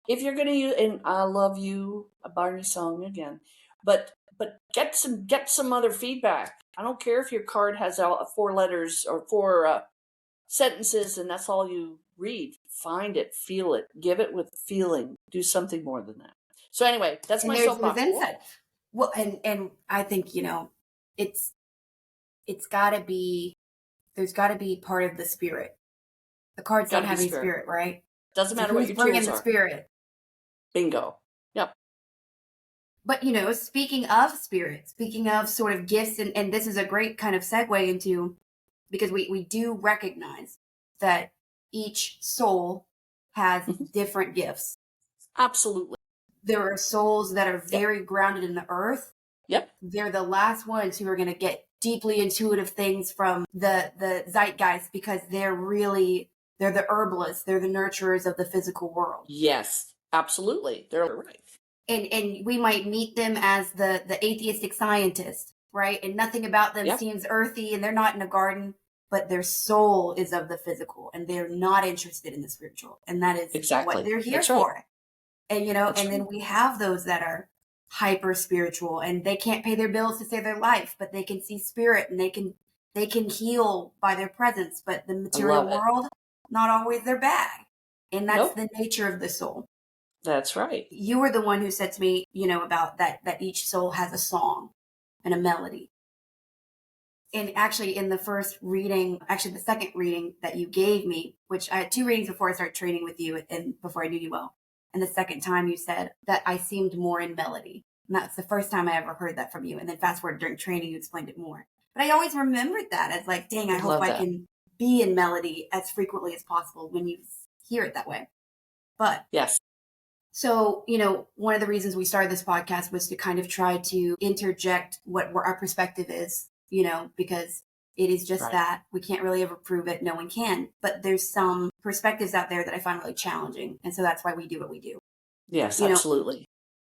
Speaker 1: if you're going to use, and I love you, a Barney song again, but get some other feedback. I don't care if your card has 4 letters or 4 sentences and that's all you read. Find it, feel it, give it with feeling. Do something more than that. So anyway, that's
Speaker 2: And
Speaker 1: my
Speaker 2: there's
Speaker 1: soapbox.
Speaker 2: insight. Well, and I think it's it's got to be there's got to be part of the spirit. The cards
Speaker 1: Got
Speaker 2: don't
Speaker 1: to be
Speaker 2: have any
Speaker 1: spirit.
Speaker 2: spirit, right?
Speaker 1: Doesn't
Speaker 2: So
Speaker 1: matter what
Speaker 2: who's
Speaker 1: your
Speaker 2: bringing
Speaker 1: tools
Speaker 2: the
Speaker 1: are.
Speaker 2: spirit?
Speaker 1: Bingo. Yep.
Speaker 2: But speaking of spirit, speaking of sort of gifts, and this is a great kind of segue into because we do recognize that each soul has
Speaker 1: Mhm.
Speaker 2: different gifts.
Speaker 1: Absolutely.
Speaker 2: There are souls that are
Speaker 1: Yep.
Speaker 2: very grounded in the earth.
Speaker 1: Yep.
Speaker 2: They're the last ones who are going to get deeply intuitive things from the zeitgeist, because they're the herbalists, they're the nurturers of the physical world.
Speaker 1: Yes, absolutely. They're right.
Speaker 2: And we might meet them as the atheistic scientist, right? And nothing about them
Speaker 1: Yeah,
Speaker 2: seems earthy, and they're not in a garden, but their soul is of the physical, and they're not interested in the spiritual, and that is what
Speaker 1: exactly.
Speaker 2: they're here
Speaker 1: That's right.
Speaker 2: for. And
Speaker 1: That's
Speaker 2: and
Speaker 1: right.
Speaker 2: then we have those that are hyper spiritual, and they can't pay their bills to save their life, but they can see spirit, and they can heal by their presence. But the
Speaker 1: I
Speaker 2: material
Speaker 1: love it.
Speaker 2: world, not always their bag, and that's
Speaker 1: Nope.
Speaker 2: the nature of the soul.
Speaker 1: That's right.
Speaker 2: You were the one who said to me, about that each soul has a song and a melody. And actually, in the first reading, actually the second reading that you gave me, which I had two readings before I started training with you and before I knew you well. And the second time you said that I seemed more in melody. And that's the first time I ever heard that from you. And then fast forward, during training, you explained it more. But I always remembered that as like, dang, I
Speaker 1: I
Speaker 2: hope
Speaker 1: love
Speaker 2: I
Speaker 1: that.
Speaker 2: can be in melody as frequently as possible when you hear it that way. But
Speaker 1: Yes.
Speaker 2: so, one of the reasons we started this podcast was to kind of try to interject where our perspective is, because it is just
Speaker 1: Right.
Speaker 2: that we can't really ever prove it. No one can. But there's some perspectives out there that I find really challenging. And so that's why we do what we do.
Speaker 1: Yes,
Speaker 2: You know,
Speaker 1: absolutely.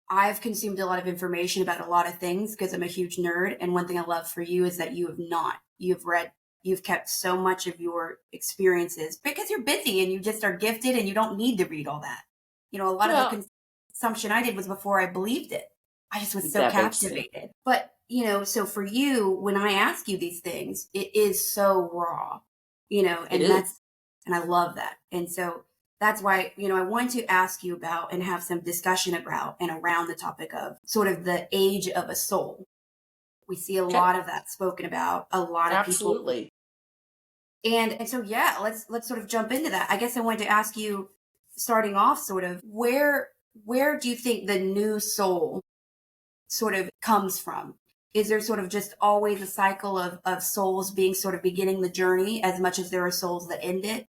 Speaker 2: I've consumed a lot of information about a lot of things because I'm a huge nerd. And one thing I love for you is that you have not. You've kept so much of your experiences because you're busy and you just are gifted and you don't need to read all that. A lot of
Speaker 1: Well,
Speaker 2: the consumption I did was before I believed it. I just was so
Speaker 1: that makes sense.
Speaker 2: captivated. But, so for you, when I ask you these things, it is so raw,
Speaker 1: It
Speaker 2: and
Speaker 1: is.
Speaker 2: and I love that. And so that's why, I wanted to ask you about and have some discussion about and around the topic of sort of the age of a soul. We see a
Speaker 1: Okay.
Speaker 2: lot of that spoken about, a lot of people.
Speaker 1: Absolutely.
Speaker 2: And so, yeah, let's sort of jump into that. I guess I wanted to ask you, starting off, sort of, where do you think the new soul sort of comes from? Is there sort of just always a cycle of souls being sort of beginning the journey as much as there are souls that end it?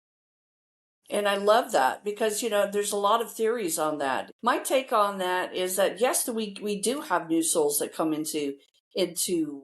Speaker 1: And I love that because, there's a lot of theories on that. My take on that is that, yes, we do have new souls that come into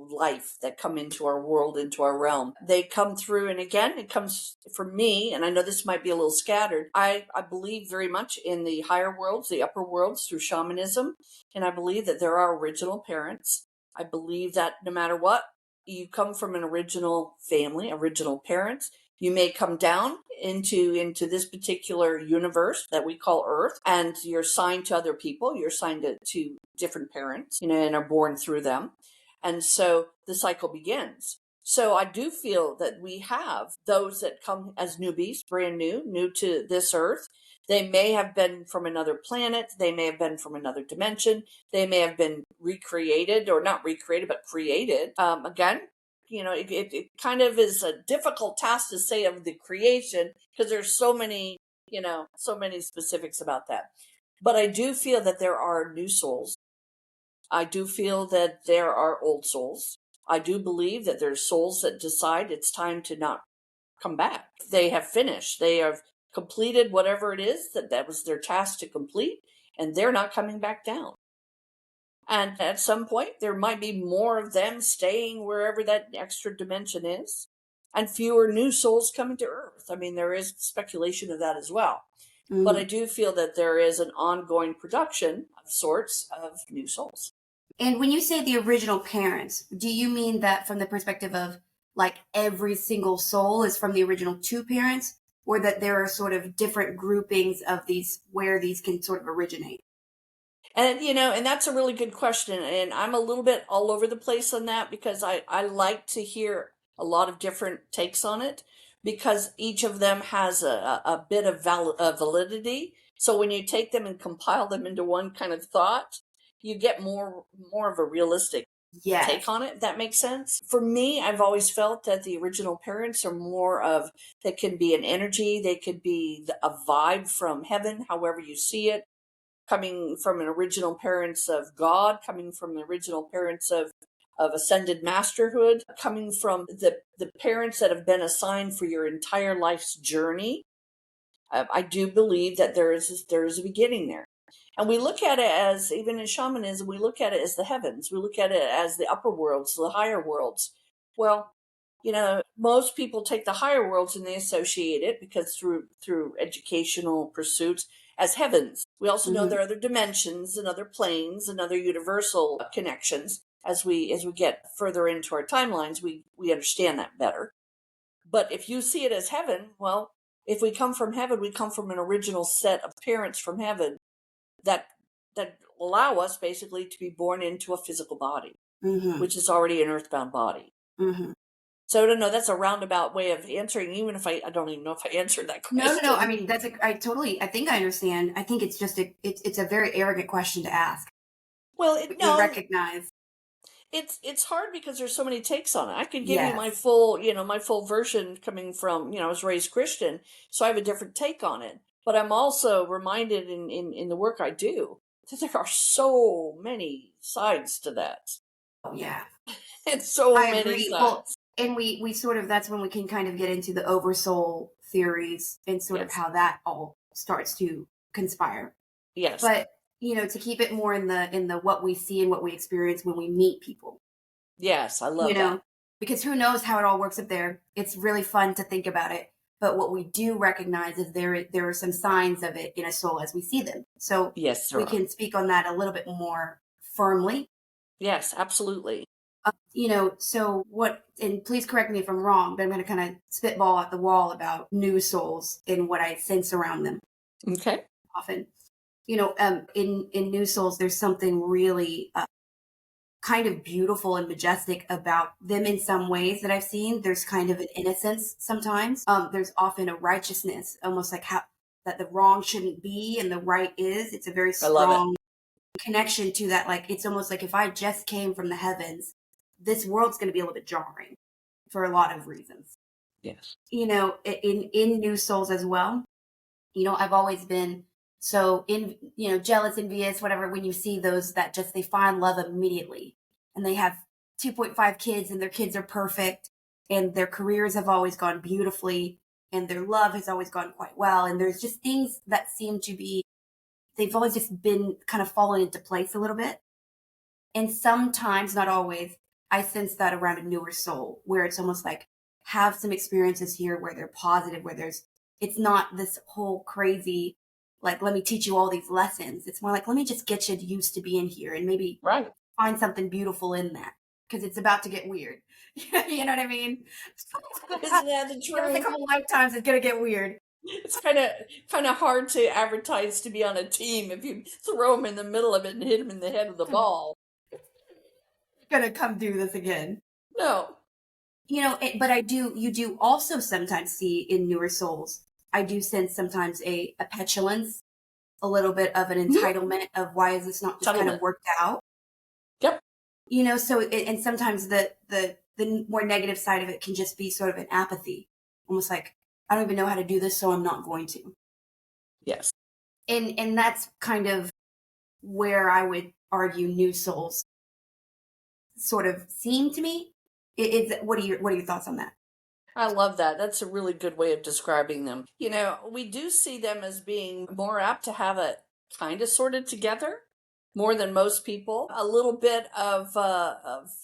Speaker 1: life, that come into our world, into our realm. They come through, and again, it comes for me, and I know this might be a little scattered. I believe very much in the higher worlds, the upper worlds through shamanism, and I believe that there are original parents. I believe that no matter what, you come from an original family, original parents. You may come down into this particular universe that we call Earth, and you're assigned to other people. You're assigned to different parents, and are born through them. And so the cycle begins. So I do feel that we have those that come as newbies, brand new to this earth. They may have been from another planet. They may have been from another dimension. They may have been recreated, or not recreated, but created. Again, it kind of is a difficult task to say of the creation because there's so many specifics about that. But I do feel that there are new souls. I do feel that there are old souls. I do believe that there's souls that decide it's time to not come back. They have finished. They have completed whatever it is that was their task to complete, and they're not coming back down. And at some point, there might be more of them staying wherever that extra dimension is, and fewer new souls coming to Earth. I mean, there is speculation of that as well. But I
Speaker 2: Mm.
Speaker 1: do feel that there is an ongoing production of sorts of new souls.
Speaker 2: And when you say the original parents, do you mean that from the perspective of like every single soul is from the original two parents, or that there are sort of different groupings of these where these can sort of originate?
Speaker 1: And that's a really good question. And I'm a little bit all over the place on that because I like to hear a lot of different takes on it because each of them has a bit of validity. So when you take them and compile them into one kind of thought, you get more of a realistic take
Speaker 2: Yes.
Speaker 1: on it, if that makes sense. For me, I've always felt that the original parents are more of, that can be an energy, they could be a vibe from heaven, however you see it, coming from an original parents of God, coming from the original parents of ascended masterhood, coming from the parents that have been assigned for your entire life's journey. I do believe that there is a beginning there. And we look at it as, even in shamanism, we look at it as the heavens. We look at it as the upper worlds, the higher worlds. Well, most people take the higher worlds and they associate it because through educational pursuits as heavens. We also know
Speaker 2: Mm-hmm.
Speaker 1: there are other dimensions and other planes and other universal connections. As we get further into our timelines, we understand that better. But if you see it as heaven, well, if we come from heaven, we come from an original set of parents from heaven that that allow us basically to be born into a physical body,
Speaker 2: Mm-hmm.
Speaker 1: which is already an earthbound body.
Speaker 2: Mm-hmm.
Speaker 1: So I don't know. That's a roundabout way of answering. Even if I don't even know if I answered that
Speaker 2: No, no, no. I
Speaker 1: question.
Speaker 2: mean, I think I understand. I think it's just it's a very arrogant question to ask.
Speaker 1: Well,
Speaker 2: But you
Speaker 1: no,
Speaker 2: recognize,
Speaker 1: it's hard because there's so many takes on it. I could give you my
Speaker 2: yes.
Speaker 1: full version coming from I was raised Christian, so I have a different take on it. But I'm also reminded in the work I do that there are so many sides to that.
Speaker 2: Oh, yeah.
Speaker 1: And so
Speaker 2: I
Speaker 1: many
Speaker 2: agree. Well,
Speaker 1: sides.
Speaker 2: and we sort of, that's when we can kind of get into the oversoul theories and sort of
Speaker 1: Yes.
Speaker 2: how that all starts to conspire.
Speaker 1: Yes.
Speaker 2: But, to keep it more in the what we see and what we experience when we meet people,
Speaker 1: Yes, I
Speaker 2: you
Speaker 1: love that.
Speaker 2: know, because who knows how it all works up there. It's really fun to think about it. But what we do recognize is there are some signs of it in a soul as we see them. So
Speaker 1: Yes, there
Speaker 2: we
Speaker 1: are.
Speaker 2: can speak on that a little bit more firmly.
Speaker 1: Yes, absolutely.
Speaker 2: So what, and please correct me if I'm wrong, but I'm going to kind of spitball at the wall about new souls and what I sense around them
Speaker 1: Okay.
Speaker 2: often. In new souls, there's something really kind of beautiful and majestic about them in some ways that I've seen. There's kind of an innocence sometimes. There's often a righteousness, almost like how that the wrong shouldn't be and the right is. It's a very
Speaker 1: I love it.
Speaker 2: strong connection to that. Like, it's almost like if I just came from the heavens, this world's going to be a little bit jarring for a lot of reasons.
Speaker 1: Yes.
Speaker 2: In new souls as well. I've always been so jealous, envious, whatever, when you see those that just they find love immediately and they have 2.5 kids and their kids are perfect and their careers have always gone beautifully and their love has always gone quite well. And there's just things that seem to be, they've always just been kind of fallen into place a little bit. And sometimes, not always, I sense that around a newer soul where it's almost like have some experiences here where they're positive, where it's not this whole crazy, like, let me teach you all these lessons. It's more like, let me just get you used to being here and maybe
Speaker 1: Right.
Speaker 2: find something beautiful in that because it's about to get weird. You know what I mean?
Speaker 1: Isn't that the
Speaker 2: Give us a
Speaker 1: truth?
Speaker 2: couple lifetimes, it's going to get weird.
Speaker 1: It's kind of hard to advertise to be on a team if you throw him in the middle of it and hit him in the head with the ball.
Speaker 2: Going to come do this again.
Speaker 1: No.
Speaker 2: But you do also sometimes see in newer souls, I do sense sometimes a petulance, a little bit of an
Speaker 1: Mhm.
Speaker 2: entitlement of why is this not just kind of
Speaker 1: Settlement.
Speaker 2: worked out?
Speaker 1: Yep.
Speaker 2: And sometimes the more negative side of it can just be sort of an apathy, almost like, I don't even know how to do this, so I'm not going to.
Speaker 1: Yes.
Speaker 2: And that's kind of where I would argue new souls sort of seem to me. What are your thoughts on that?
Speaker 1: I love that. That's a really good way of describing them. We do see them as being more apt to have it kind of sorted together more than most people. A little bit of what's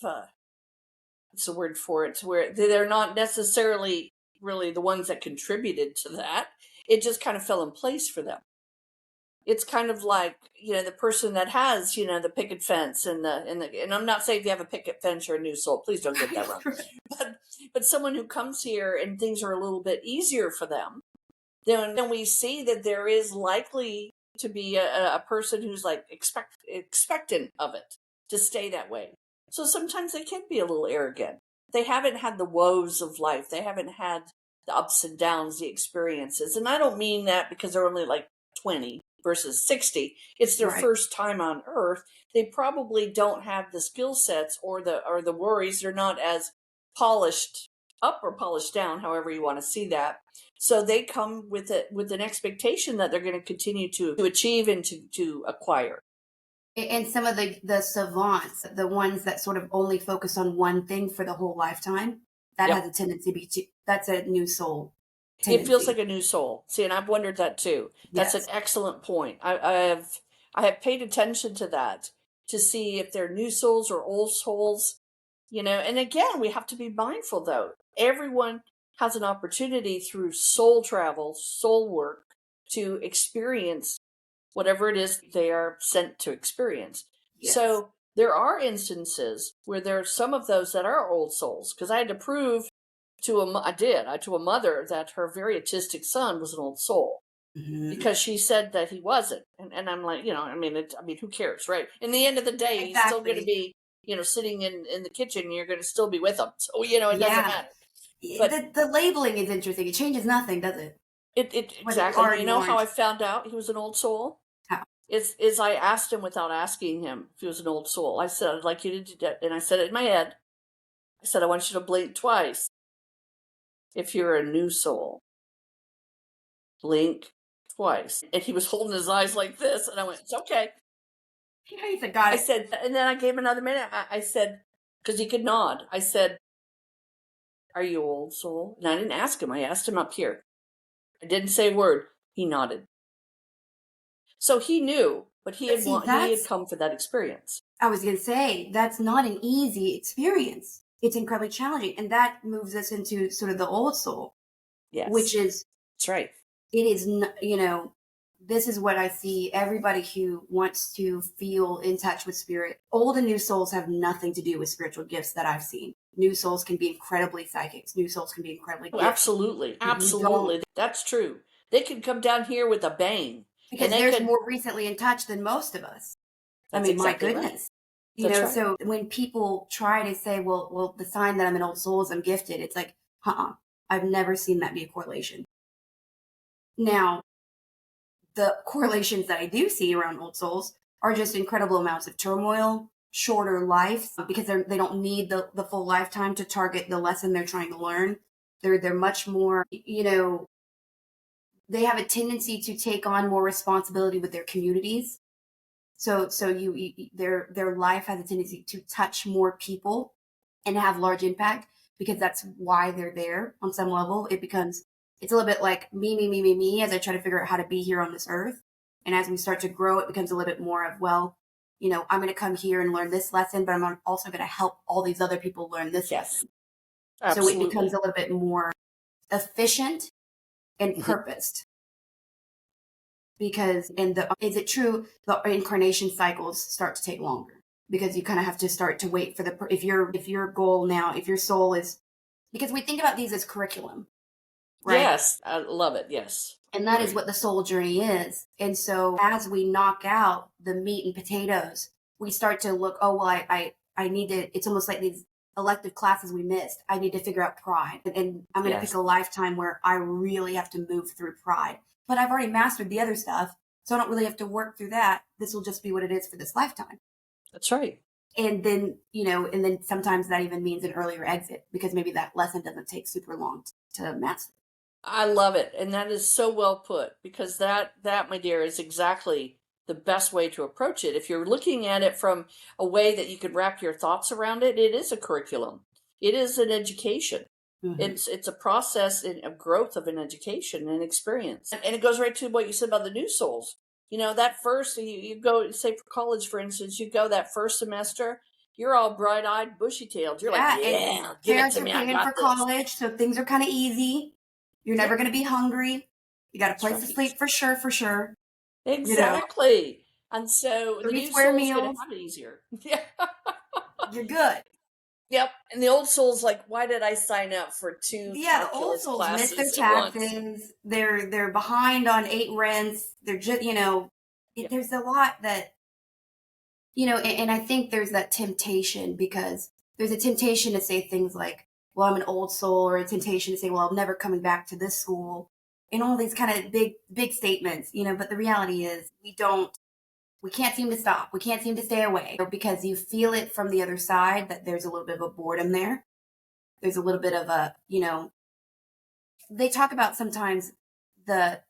Speaker 1: the word for it? Where they're not necessarily really the ones that contributed to that. It just kind of fell in place for them. It's kind of like the person that has the picket fence and I'm not saying if you have a picket fence you're a new soul, please don't get that wrong, but someone who comes here and things are a little bit easier for them, then we see that there is likely to be a person who's like expectant of it to stay that way. So sometimes they can be a little arrogant. They haven't had the woes of life. They haven't had the ups and downs, the experiences. And I don't mean that because they're only like 20 versus 60. It's their
Speaker 2: Right.
Speaker 1: first time on earth. They probably don't have the skill sets or the worries. They're not as polished up or polished down, however you want to see that. So they come with an expectation that they're going to continue to achieve and to acquire.
Speaker 2: And some of the savants, the ones that sort of only focus on one thing for the whole lifetime, that has
Speaker 1: Yep.
Speaker 2: a tendency that's a new soul
Speaker 1: It feels
Speaker 2: tendency.
Speaker 1: like a new soul. See, and I've wondered that too. That's an
Speaker 2: Yes.
Speaker 1: excellent point. I have paid attention to that to see if they're new souls or old souls. And again, we have to be mindful, though. Everyone has an opportunity through soul travel, soul work, to experience whatever it is they are sent to experience.
Speaker 2: Yes.
Speaker 1: So there are instances where there are some of those that are old souls, because I had to prove to a mother that her very autistic son was an old soul,
Speaker 2: Mm-hmm.
Speaker 1: because she said that he wasn't. And I'm like, who cares, right? In the end of the day, he's still going to
Speaker 2: Exactly.
Speaker 1: be, sitting in the kitchen, and you're going to still be with him. So, it doesn't
Speaker 2: Yeah.
Speaker 1: matter. But
Speaker 2: The labeling is interesting. It changes nothing, does it?
Speaker 1: it
Speaker 2: Whether you
Speaker 1: exactly.
Speaker 2: are
Speaker 1: You
Speaker 2: or you
Speaker 1: know how
Speaker 2: aren't.
Speaker 1: I found out he was an old soul?
Speaker 2: How?
Speaker 1: Is I asked him without asking him if he was an old soul. I said, I'd like you to do that. And I said it in my head. I said, I want you to blink twice if you're a new soul. Blink twice. And he was holding his eyes like this. And I went, it's okay.
Speaker 2: Yeah, he said, got
Speaker 1: I
Speaker 2: it.
Speaker 1: said, and then I gave him another minute. I said, because he could nod. I said, are you old soul? And I didn't ask him. I asked him up here. I didn't say a word. He nodded. So he knew, but
Speaker 2: But see,
Speaker 1: he had come for that experience.
Speaker 2: I was going to say, that's not an easy experience. It's incredibly challenging. And that moves us into sort of the old soul, which
Speaker 1: Yes,
Speaker 2: is,
Speaker 1: that's right.
Speaker 2: it is, this is what I see everybody who wants to feel in touch with spirit. Old and new souls have nothing to do with spiritual gifts that I've seen. New souls can be incredibly psychics. New souls can be incredibly
Speaker 1: Oh,
Speaker 2: gifted.
Speaker 1: absolutely,
Speaker 2: But you don't,
Speaker 1: absolutely. That's true. They can come down here with a bang, and
Speaker 2: because
Speaker 1: they
Speaker 2: there's
Speaker 1: could.
Speaker 2: more recently in touch than most of us. I
Speaker 1: That's
Speaker 2: mean, my
Speaker 1: exactly right.
Speaker 2: goodness.
Speaker 1: That's right.
Speaker 2: So when people try to say, well, the sign that I'm an old soul is I'm gifted, it's like, I've never seen that be a correlation. Now, the correlations that I do see around old souls are just incredible amounts of turmoil, shorter life, because they don't need the full lifetime to target the lesson they're trying to learn. They're much more, they have a tendency to take on more responsibility with their communities. So their life has a tendency to touch more people and have large impact, because that's why they're there on some level. It's a little bit like me as I try to figure out how to be here on this earth. And as we start to grow, it becomes a little bit more of, well, I'm going to come here and learn this lesson, but I'm also going to help all these other people learn this
Speaker 1: Yes,
Speaker 2: lesson. So it becomes
Speaker 1: absolutely.
Speaker 2: a little bit more efficient and
Speaker 1: Mhm.
Speaker 2: purposed. Because is it true the incarnation cycles start to take longer, because you kind of have to start to wait for if your goal now, if your soul is, because we think about these as curriculum, right?
Speaker 1: Yes, I love it. Yes,
Speaker 2: And that is
Speaker 1: great.
Speaker 2: what the soul journey is. And so as we knock out the meat and potatoes, we start to look, oh, well, I need to, it's almost like these elective classes we missed. I need to figure out pride. And I'm going to pick
Speaker 1: Yes,
Speaker 2: a lifetime where I really have to move through pride. But I've already mastered the other stuff, so I don't really have to work through that. This will just be what it is for this lifetime.
Speaker 1: that's right.
Speaker 2: And then, sometimes that even means an earlier exit, because maybe that lesson doesn't take super long to master.
Speaker 1: I love it, and that is so well put, because that my dear is exactly the best way to approach it. If you're looking at it from a way that you could wrap your thoughts around it, it is a curriculum. It is an education.
Speaker 2: Mm-hmm.
Speaker 1: It's a process of growth of an education and experience, and it goes right to what you said about the new souls. That first you go, say for college, for instance, you go that first semester, you're all bright-eyed, bushy-tailed. You're like,
Speaker 2: Yeah, and
Speaker 1: yeah, give it
Speaker 2: parents
Speaker 1: to
Speaker 2: are
Speaker 1: me. I
Speaker 2: paying for
Speaker 1: got this.
Speaker 2: college, so things are kind of easy. You're never
Speaker 1: Yep,
Speaker 2: going to be hungry. You got a
Speaker 1: that's
Speaker 2: place to
Speaker 1: right.
Speaker 2: sleep for sure, for sure. You know,
Speaker 1: Exactly. And so the
Speaker 2: three
Speaker 1: new
Speaker 2: square
Speaker 1: soul's going to
Speaker 2: meals,
Speaker 1: have it easier. Yeah.
Speaker 2: you're good.
Speaker 1: Yep. And the old soul's like, why did I sign up for two
Speaker 2: Yeah, the old
Speaker 1: calculus
Speaker 2: souls miss their
Speaker 1: classes at once?
Speaker 2: taxes. They're behind on 8 rents. They're just,
Speaker 1: Yep.
Speaker 2: there's a lot that, and I think there's that temptation, because there's a temptation to say things like, well, I'm an old soul, or a temptation to say, well, I'm never coming back to this school, and all these kind of big statements, but the reality is we can't seem to stop. We can't seem to stay away, because you feel it from the other side that there's a little bit of a boredom there. There's a little bit of they talk about sometimes the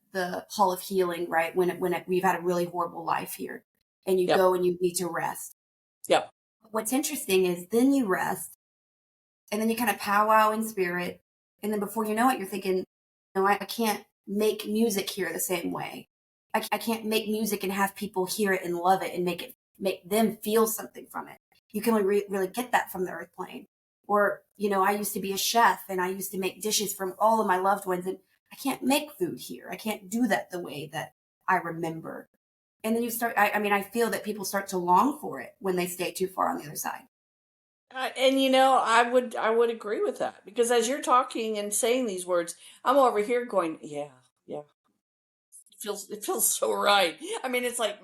Speaker 2: hall of healing, right? We've had a really horrible life here, and you
Speaker 1: Yep.
Speaker 2: go and you need to rest.
Speaker 1: Yep.
Speaker 2: What's interesting is then you rest, and then you kind of powwow in spirit, and then before you know it, you're thinking, no, I can't make music here the same way. I can't make music and have people hear it and love it and make them feel something from it. You can only really get that from the earth plane. Or, I used to be a chef and I used to make dishes from all of my loved ones, and I can't make food here. I can't do that the way that I remember. And then I feel that people start to long for it when they stay too far on the other side.
Speaker 1: And I would agree with that, because as you're talking and saying these words, I'm over here going, yeah, yeah. It feels so right. I mean, it's like,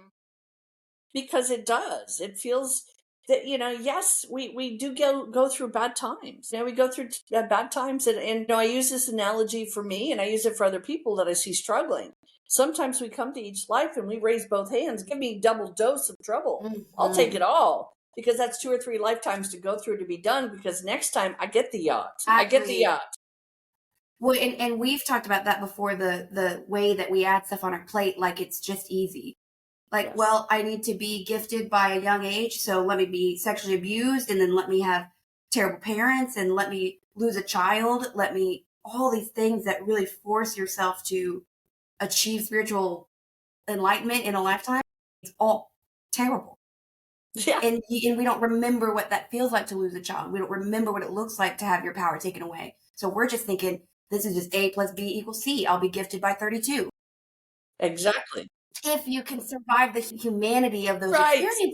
Speaker 1: because it does. It feels that, yes, we do go through bad times. We go through bad times, and I use this analogy for me, and I use it for other people that I see struggling. Sometimes we come to each life and we raise both hands. Give me double dose of trouble. I'll take it
Speaker 2: Mm-hmm.
Speaker 1: all, because that's 2 or 3 lifetimes to go through to be done. Because next time I get the yacht. I get the
Speaker 2: Exactly.
Speaker 1: yacht.
Speaker 2: Well, and we've talked about that before, the way that we add stuff on our plate like it's just easy. Like,
Speaker 1: Yes.
Speaker 2: well, I need to be gifted by a young age, so let me be sexually abused, and then let me have terrible parents, and let me lose a child, all these things that really force yourself to achieve spiritual enlightenment in a lifetime. It's all terrible.
Speaker 1: Yeah.
Speaker 2: And we don't remember what that feels like to lose a child. We don't remember what it looks like to have your power taken away. So we're just thinking, this is just A plus B equals C. I'll be gifted by 32.
Speaker 1: Exactly.
Speaker 2: If you can survive the humanity of those
Speaker 1: Right.
Speaker 2: experiences,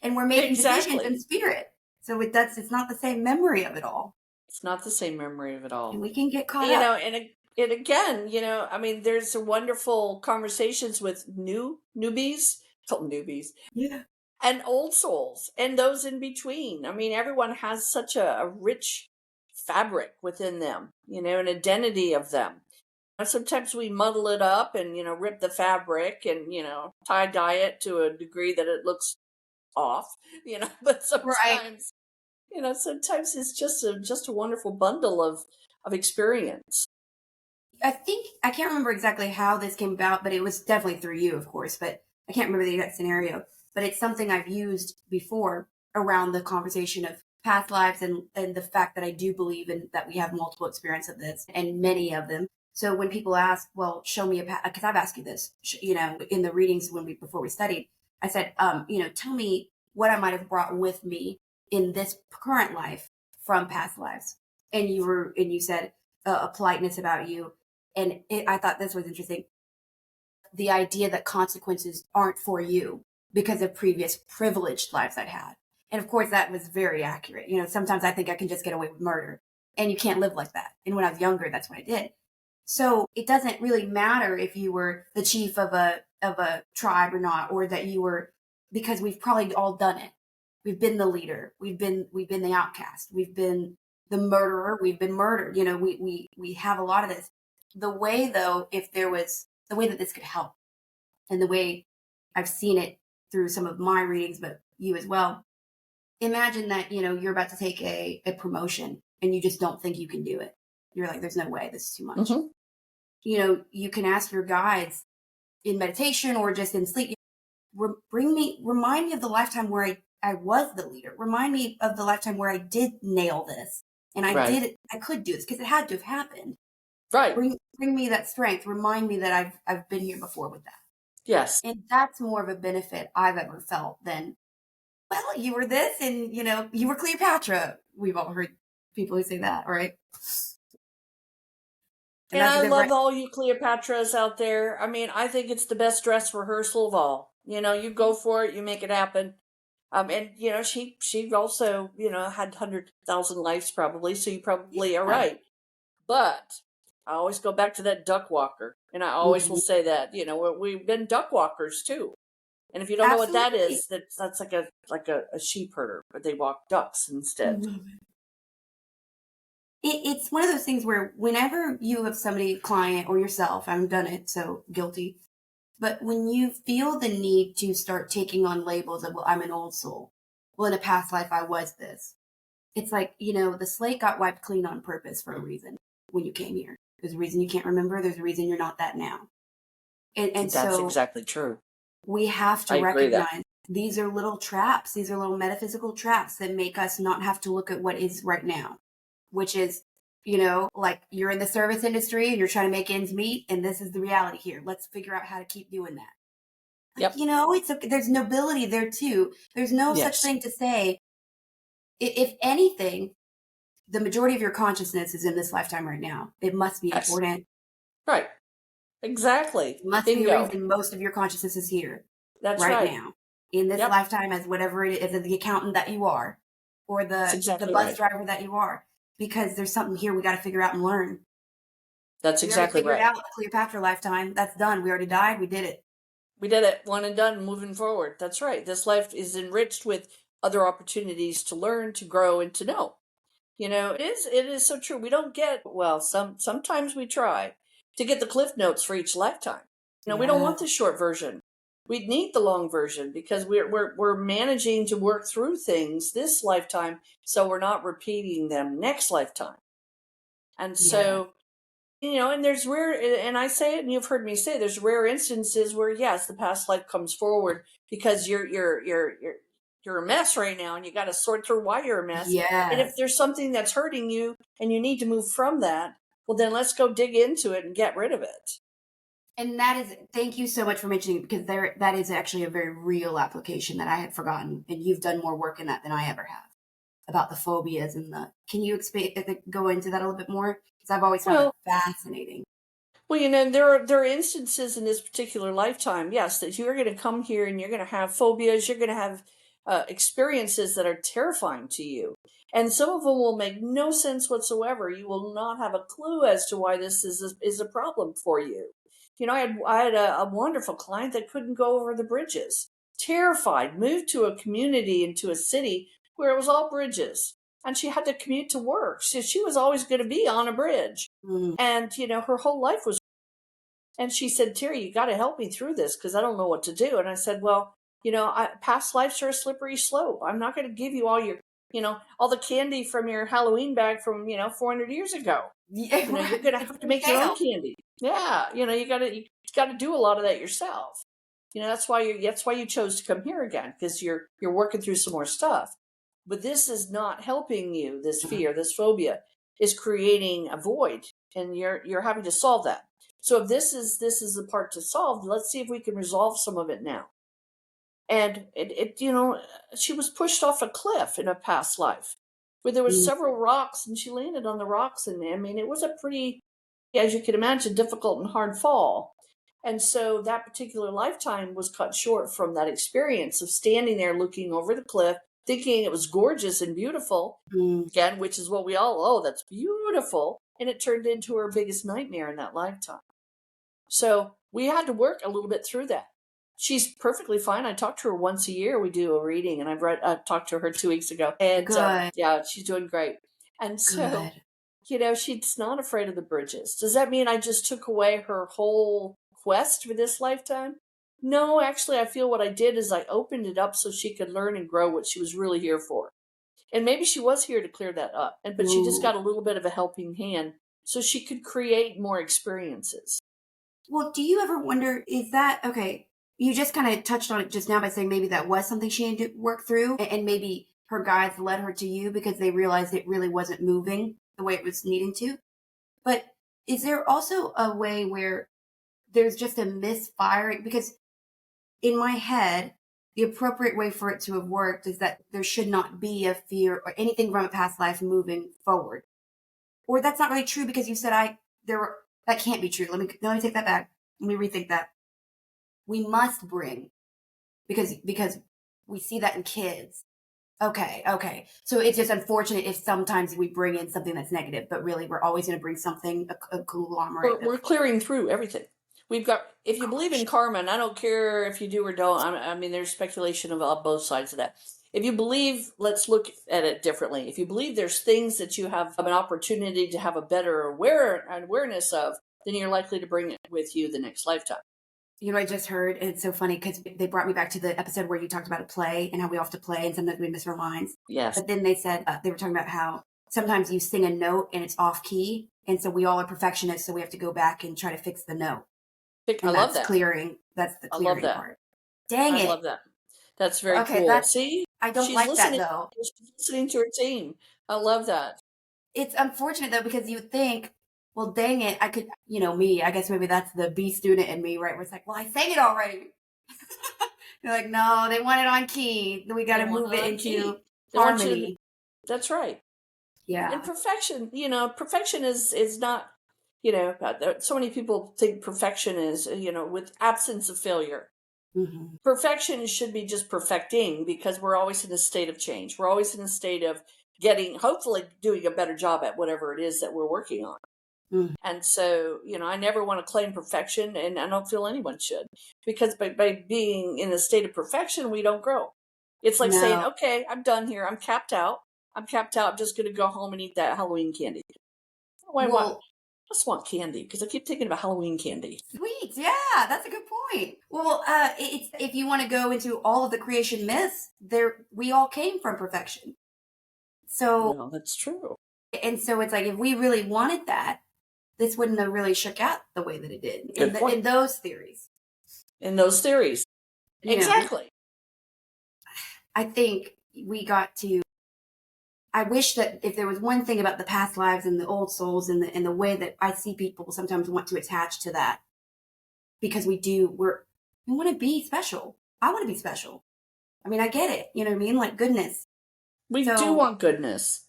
Speaker 2: and we're making decisions
Speaker 1: Exactly.
Speaker 2: in spirit. So it's not the same memory of it all.
Speaker 1: It's not the same memory of it
Speaker 2: And
Speaker 1: all.
Speaker 2: we can get caught
Speaker 1: you
Speaker 2: up.
Speaker 1: know and and again, I mean, there's a wonderful conversations with newbies, called newbies,
Speaker 2: Yeah.
Speaker 1: and old souls, and those in between. I mean, everyone has such a rich fabric within them, an identity of them. And sometimes we muddle it up and, rip the fabric and, tie dye it to a degree that it looks off, but
Speaker 2: Right.
Speaker 1: sometimes it's just a wonderful bundle of experience.
Speaker 2: I can't remember exactly how this came about, but it was definitely through you, of course, but I can't remember the exact scenario. But it's something I've used before around the conversation of past lives, and the fact that I do believe in that we have multiple experiences of this, and many of them. So when people ask, well, show me a past, because I've asked you this, in the readings before we studied, I said, tell me what I might have brought with me in this current life from past lives. And you said a politeness about you, and I thought this was interesting. The idea that consequences aren't for you because of previous privileged lives I'd had. And of course, that was very accurate. Sometimes I think I can just get away with murder, and you can't live like that. And when I was younger, that's what I did. So it doesn't really matter if you were the chief of a tribe or not, or that you were, because we've probably all done it. We've been the leader. We've been the outcast. We've been the murderer. We've been murdered. We have a lot of this. The way, though, if there was the way that this could help, and the way I've seen it through some of my readings, but you as well. Imagine that, you're about to take a promotion and you just don't think you can do it. You're like, there's no way, this is too much.
Speaker 1: Hmm.
Speaker 2: You can ask your guides in meditation or just in sleep, remind me of the lifetime where I was the leader. Remind me of the lifetime where I did nail this and
Speaker 1: Right.
Speaker 2: I could do this because it had to have happened.
Speaker 1: Right.
Speaker 2: Bring me that strength. Remind me that I've been here before with that.
Speaker 1: Yes.
Speaker 2: And that's more of a benefit I've ever felt than, well, you were this and, you were Cleopatra. We've all heard people who say that, right? And
Speaker 1: And
Speaker 2: that's a
Speaker 1: I love
Speaker 2: different.
Speaker 1: all you Cleopatras out there. I mean, I think it's the best dress rehearsal of all. You go for it, you make it happen. And she also, had 100,000 lives probably, so you probably are
Speaker 2: Yeah.
Speaker 1: right. But I always go back to that duck walker, and I always will
Speaker 2: Mhm.
Speaker 1: say that, we've been duck walkers too. And if you don't know what that
Speaker 2: Absolutely.
Speaker 1: is, that's like a sheep herder, but they walk ducks instead.
Speaker 2: It's one of those things where whenever you have somebody, client or yourself, I've done it, so guilty. But when you feel the need to start taking on labels of, well, I'm an old soul. Well, in a past life, I was this. It's like, the slate got wiped clean on purpose for a reason when you came here. There's a reason you can't remember. There's a reason you're not that now. And
Speaker 1: That's
Speaker 2: so
Speaker 1: exactly true.
Speaker 2: we have to
Speaker 1: I agree that.
Speaker 2: recognize these are little traps. These are little metaphysical traps that make us not have to look at what is right now, which is, like you're in the service industry and you're trying to make ends meet. And this is the reality here. Let's figure out how to keep doing that. Like,
Speaker 1: Yep.
Speaker 2: it's okay. There's nobility there too. There's no such
Speaker 1: Yes.
Speaker 2: thing to say, If anything, the majority of your consciousness is in this lifetime right now. It must be
Speaker 1: Yes.
Speaker 2: important.
Speaker 1: Right. Exactly.
Speaker 2: It must be a
Speaker 1: Bingo.
Speaker 2: reason most of your consciousness is here
Speaker 1: That's
Speaker 2: right
Speaker 1: right.
Speaker 2: now in this
Speaker 1: Yep.
Speaker 2: lifetime as whatever it is, as the accountant that you are or
Speaker 1: That's
Speaker 2: the
Speaker 1: exactly
Speaker 2: bus
Speaker 1: right.
Speaker 2: driver that you are, because there's something here we got to figure out and learn.
Speaker 1: That's
Speaker 2: We already
Speaker 1: exactly
Speaker 2: figured
Speaker 1: right.
Speaker 2: out Cleopatra lifetime. That's done. We already died. We did it.
Speaker 1: We did it. One and done, moving forward. That's right. This life is enriched with other opportunities to learn, to grow, and to know. It is so true. We don't get, well, sometimes we try to get the cliff notes for each lifetime. We don't want
Speaker 2: Yes.
Speaker 1: the short version. We need the long version because we're managing to work through things this lifetime, so we're not repeating them next lifetime. And
Speaker 2: Yeah.
Speaker 1: so, and there's rare, and I say it, and you've heard me say, there's rare instances where yes, the past life comes forward because you're a mess right now, and you got to sort through why you're a mess. And if
Speaker 2: Yes.
Speaker 1: there's something that's hurting you and you need to move from that, well, then let's go dig into it and get rid of it.
Speaker 2: And that is, thank you so much for mentioning it, because that is actually a very real application that I had forgotten. And you've done more work in that than I ever have about the phobias and can you go into that a little bit more? Because I've always found it
Speaker 1: Well,
Speaker 2: fascinating.
Speaker 1: Well, there are instances in this particular lifetime, yes, that you're going to come here and you're going to have phobias. You're going to have experiences that are terrifying to you, and some of them will make no sense whatsoever. You will not have a clue as to why this is a problem for you. I had a wonderful client that couldn't go over the bridges, terrified, moved to a community into a city where it was all bridges, and she had to commute to work. So she was always going to be on a bridge,
Speaker 2: Mm.
Speaker 1: and her whole life was. And she said, Terry, you got to help me through this because I don't know what to do. And I said, well, past lives are a slippery slope. I'm not going to give you all the candy from your Halloween bag from, 400 years ago.
Speaker 2: Yeah,
Speaker 1: You're going to
Speaker 2: it's
Speaker 1: have to
Speaker 2: for
Speaker 1: make your own
Speaker 2: sale.
Speaker 1: candy. Yeah. You got to do a lot of that yourself. That's why you chose to come here again, because you're working through some more stuff. But this is not helping you. This
Speaker 2: Uh-uh.
Speaker 1: fear, this phobia is creating a void, and you're having to solve that. So if this is the part to solve, let's see if we can resolve some of it now. And she was pushed off a cliff in a past life where there was
Speaker 2: Mm.
Speaker 1: several rocks, and she landed on the rocks, and I mean it was a pretty, as you can imagine, difficult and hard fall. And so that particular lifetime was cut short from that experience of standing there looking over the cliff, thinking it was gorgeous and beautiful,
Speaker 2: Mm.
Speaker 1: again, which is what we all, oh, that's beautiful. And it turned into her biggest nightmare in that lifetime. So we had to work a little bit through that. She's perfectly fine. I talk to her once a year. We do a reading, and I've talked to her 2 weeks ago, and
Speaker 2: Good.
Speaker 1: yeah, she's doing great. And so,
Speaker 2: Good.
Speaker 1: she's not afraid of the bridges. Does that mean I just took away her whole quest for this lifetime? No, actually, I feel what I did is I opened it up so she could learn and grow what she was really here for. And maybe she was here to clear that up, but she just
Speaker 2: Ooh.
Speaker 1: got a little bit of a helping hand so she could create more experiences.
Speaker 2: Well, do you ever wonder, is that okay? You just kind of touched on it just now by saying maybe that was something she had to work through, and maybe her guides led her to you because they realized it really wasn't moving the way it was needing to. But is there also a way where there's just a misfiring? Because in my head, the appropriate way for it to have worked is that there should not be a fear or anything from a past life moving forward. Or that's not really true because you said that can't be true. Let me take that back. Let me rethink that. We must bring because we see that in kids. Okay. So it's just unfortunate if sometimes we bring in something that's negative, but really we're always going to bring something a conglomerate
Speaker 1: We're
Speaker 2: of
Speaker 1: clearing through everything. We've got, if you believe in
Speaker 2: gosh.
Speaker 1: karma, and I don't care if you do or don't, I mean, there's speculation of both sides of that. If you believe, let's look at it differently. If you believe there's things that you have an opportunity to have a better awareness of, then you're likely to bring it with you the next lifetime.
Speaker 2: You know, I just heard, and it's so funny because they brought me back to the episode where you talked about a play and how we all have to play and sometimes we miss our lines.
Speaker 1: Yes.
Speaker 2: But then they said, they were talking about how sometimes you sing a note and it's off key. And so we all are perfectionists. So we have to go back and try to fix the note.
Speaker 1: I
Speaker 2: And
Speaker 1: love that.
Speaker 2: that's the
Speaker 1: I love
Speaker 2: clearing
Speaker 1: that.
Speaker 2: part. Dang
Speaker 1: I
Speaker 2: it.
Speaker 1: love that. That's very
Speaker 2: Okay,
Speaker 1: cool. See,
Speaker 2: I don't
Speaker 1: she's
Speaker 2: like that
Speaker 1: listening.
Speaker 2: though.
Speaker 1: She's listening to her team. I love that.
Speaker 2: It's unfortunate though, because you would think, well, dang it, I could, me, I guess maybe that's the B student in me, right? Where it's like, well, I sang it already. You're like, no, they want it on key. We got
Speaker 1: They
Speaker 2: to
Speaker 1: want
Speaker 2: move
Speaker 1: it
Speaker 2: it
Speaker 1: on key.
Speaker 2: into
Speaker 1: They want you to
Speaker 2: harmony.
Speaker 1: That's right.
Speaker 2: Yeah.
Speaker 1: And perfection, perfection is not, so many people think perfection is, with absence of failure.
Speaker 2: Mm-hmm.
Speaker 1: Perfection should be just perfecting, because we're always in a state of change. We're always in a state of hopefully doing a better job at whatever it is that we're working on.
Speaker 2: Mm.
Speaker 1: And so, I never want to claim perfection, and I don't feel anyone should, because by being in a state of perfection, we don't grow. It's like saying,
Speaker 2: No.
Speaker 1: okay, I'm done here. I'm capped out. I'm capped out. I'm just going to go home and eat that Halloween candy. Why? What?
Speaker 2: Well,
Speaker 1: I just want candy because I keep thinking about Halloween candy.
Speaker 2: sweet. Yeah, that's a good point. Well, it's if you want to go into all of the creation myths, we all came from perfection. So,
Speaker 1: Well, that's true.
Speaker 2: and so it's like if we really wanted that, this wouldn't have really shook out the way that it did
Speaker 1: Good point.
Speaker 2: in those theories.
Speaker 1: In those theories.
Speaker 2: You know,
Speaker 1: Exactly.
Speaker 2: I think we got to. I wish that if there was one thing about the past lives and the old souls and the way that I see people sometimes want to attach to that, because we want to be special. I want to be special. I mean, I get it. You know what I mean? Like goodness.
Speaker 1: We do want goodness.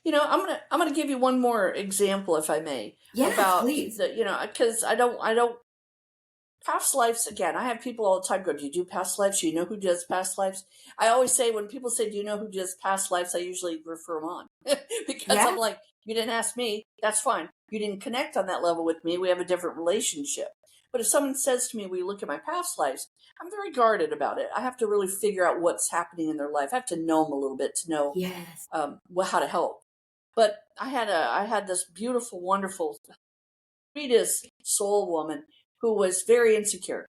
Speaker 1: I'm gonna give you one more example, if I may.
Speaker 2: Yes,
Speaker 1: about
Speaker 2: please.
Speaker 1: because I don't past lives again. I have people all the time go, "Do you do past lives? Do you know who does past lives?" I always say, when people say, "Do you know who does past lives?" I usually refer them on because
Speaker 2: Yeah.
Speaker 1: I'm like, you didn't ask me. That's fine. You didn't connect on that level with me. We have a different relationship. But if someone says to me, "We look at my past lives," I'm very guarded about it. I have to really figure out what's happening in their life. I have to know them a little bit to know
Speaker 2: Yes.
Speaker 1: how to help. But I had this beautiful, wonderful, sweetest soul woman who was very insecure.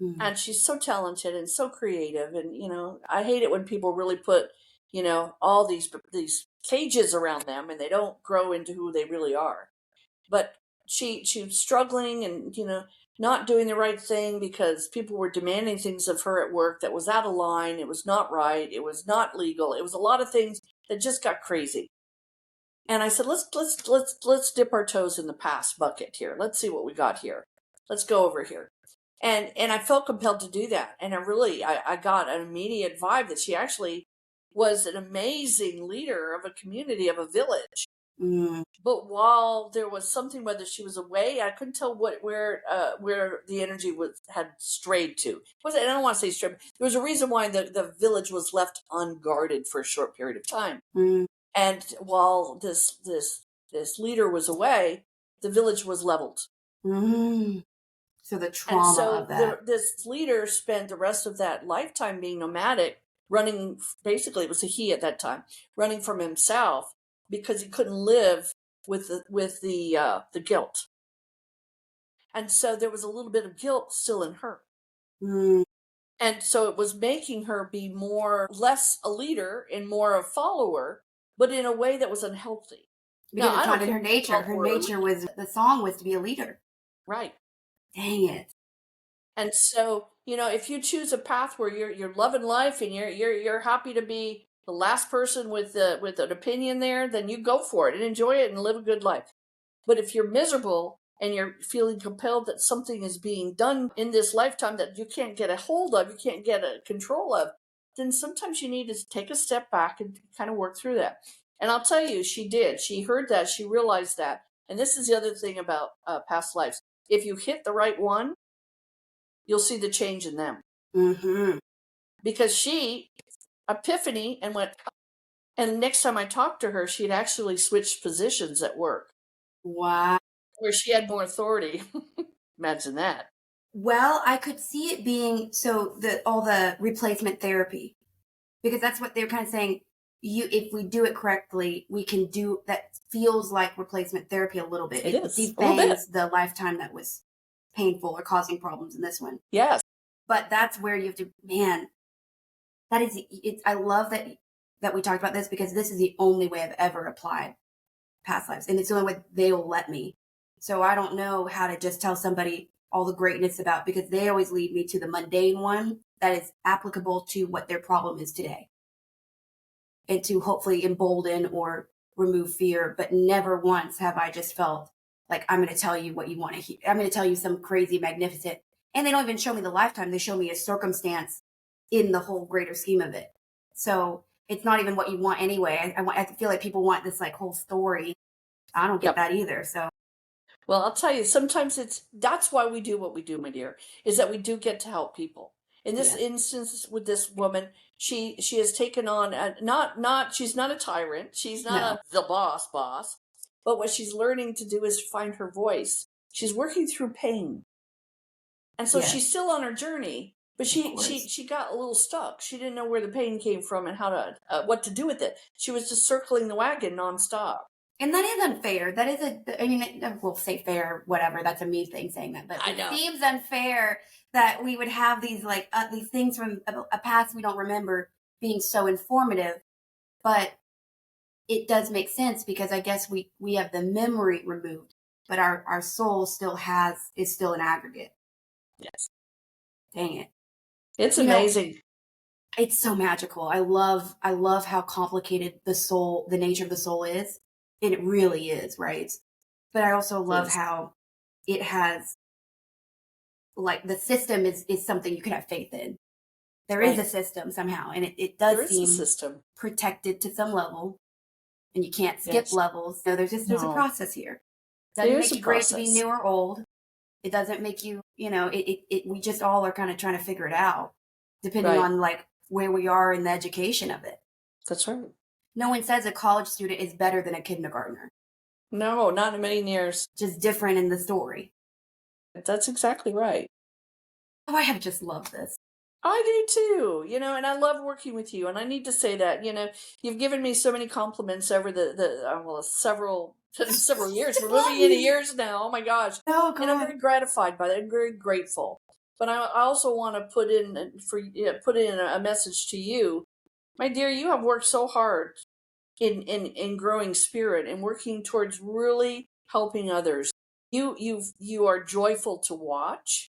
Speaker 2: Mm.
Speaker 1: And she's so talented and so creative. And, I hate it when people really put, all these cages around them and they don't grow into who they really are. But she was struggling and, not doing the right thing because people were demanding things of her at work that was out of line. It was not right. It was not legal. It was a lot of things that just got crazy. And I said, let's dip our toes in the past bucket here. Let's see what we got here. Let's go over here. And I felt compelled to do that. And I got an immediate vibe that she actually was an amazing leader of a community, of a village.
Speaker 2: Mm.
Speaker 1: But while there was something, whether she was away, I couldn't tell where the energy had strayed to. I don't want to say strayed. There was a reason why the village was left unguarded for a short period of time.
Speaker 2: Mm.
Speaker 1: And while this leader was away, the village was leveled.
Speaker 2: Mm. So the trauma
Speaker 1: And so
Speaker 2: of that.
Speaker 1: this leader spent the rest of that lifetime being nomadic, running. Basically, it was a he at that time, running from himself because he couldn't live with the guilt. And so there was a little bit of guilt still in her.
Speaker 2: Mm.
Speaker 1: And so it was making her be less a leader and more a follower, but in a way that was unhealthy.
Speaker 2: Because
Speaker 1: Now,
Speaker 2: it's
Speaker 1: I don't
Speaker 2: not in
Speaker 1: care
Speaker 2: her
Speaker 1: if you
Speaker 2: nature.
Speaker 1: call
Speaker 2: Her
Speaker 1: her a
Speaker 2: nature
Speaker 1: leader.
Speaker 2: was the song was to be a leader.
Speaker 1: Right.
Speaker 2: Dang it.
Speaker 1: And so, if you choose a path where you're loving life and you're happy to be the last person with an opinion there, then you go for it and enjoy it and live a good life. But if you're miserable and you're feeling compelled that something is being done in this lifetime that you can't get a hold of, you can't get a control of, then sometimes you need to take a step back and kind of work through that. And I'll tell you, she did. She heard that. She realized that. And this is the other thing about past lives. If you hit the right one, you'll see the change in them.
Speaker 2: Mm-hmm.
Speaker 1: Because she, epiphany, and went, and next time I talked to her, she had actually switched positions at work.
Speaker 2: Wow.
Speaker 1: Where she had more authority. Imagine that.
Speaker 2: Well, I could see it being all the replacement therapy, because that's what they're kind of saying. If we do it correctly, we can do that. Feels like replacement therapy a little bit.
Speaker 1: It is a little bit.
Speaker 2: Defangs the lifetime that was painful or causing problems in this one.
Speaker 1: Yes.
Speaker 2: But that's where you have to, man. That is it. I love that we talked about this, because this is the only way I've ever applied past lives, and it's the only way they will let me. So I don't know how to just tell somebody all the greatness about, because they always lead me to the mundane one that is applicable to what their problem is today, and to hopefully embolden or remove fear. But never once have I just felt like, I'm going to tell you what you want to hear. I'm going to tell you some crazy, magnificent, and they don't even show me the lifetime. They show me a circumstance in the whole greater scheme of it. So it's not even what you want anyway. I feel like people want this like whole story. I don't get
Speaker 1: Yep.
Speaker 2: that either. So
Speaker 1: Well, I'll tell you, sometimes that's why we do what we do, my dear, is that we do get to help people. In this
Speaker 2: yeah,
Speaker 1: instance with this woman, she has taken on not she's not a tyrant, she's not
Speaker 2: no,
Speaker 1: the boss, but what she's learning to do is find her voice. She's working through pain. And so
Speaker 2: yes,
Speaker 1: she's still on her journey, but
Speaker 2: of
Speaker 1: she
Speaker 2: course.
Speaker 1: she she got a little stuck. She didn't know where the pain came from and how to what to do with it. She was just circling the wagon nonstop.
Speaker 2: And that is unfair. That is I mean, we'll say fair, whatever. That's a me thing saying that, but
Speaker 1: I
Speaker 2: it
Speaker 1: know.
Speaker 2: seems unfair that we would have these like these things from a past we don't remember being so informative. But it does make sense because I guess we have the memory removed, but our soul still is still an aggregate.
Speaker 1: Yes.
Speaker 2: Dang it.
Speaker 1: It's
Speaker 2: You know,
Speaker 1: amazing.
Speaker 2: it's so magical. I love how complicated the nature of the soul is. And it really is, right? But I also
Speaker 1: It
Speaker 2: love
Speaker 1: is.
Speaker 2: how it has like the system is something you can have faith in. There is
Speaker 1: Right.
Speaker 2: a system somehow, and it
Speaker 1: There
Speaker 2: does
Speaker 1: is a
Speaker 2: seem
Speaker 1: system.
Speaker 2: protected to some level, and you can't skip
Speaker 1: Yes.
Speaker 2: levels. So there's a
Speaker 1: No.
Speaker 2: process here.
Speaker 1: There
Speaker 2: Doesn't
Speaker 1: is
Speaker 2: make
Speaker 1: a
Speaker 2: you great to be
Speaker 1: process.
Speaker 2: new or old. It doesn't make you, we just all are kind of trying to figure it out, depending
Speaker 1: Right.
Speaker 2: on like where we are in the education of it.
Speaker 1: That's right.
Speaker 2: No one says a college student is better than a kindergartner,
Speaker 1: No, not in a million years.
Speaker 2: just different in the story.
Speaker 1: That's exactly right.
Speaker 2: Oh, I have just loved this.
Speaker 1: I do too, and I love working with you. And I need to say that, you've given me so many compliments over well, several several years. We're
Speaker 2: Just love
Speaker 1: moving into
Speaker 2: you.
Speaker 1: years now. Oh my gosh!
Speaker 2: Oh
Speaker 1: And I'm
Speaker 2: God.
Speaker 1: very gratified by that. I'm very grateful. But I also want to put in a message to you, my dear. You have worked so hard in growing spirit and working towards really helping others. You are joyful to watch.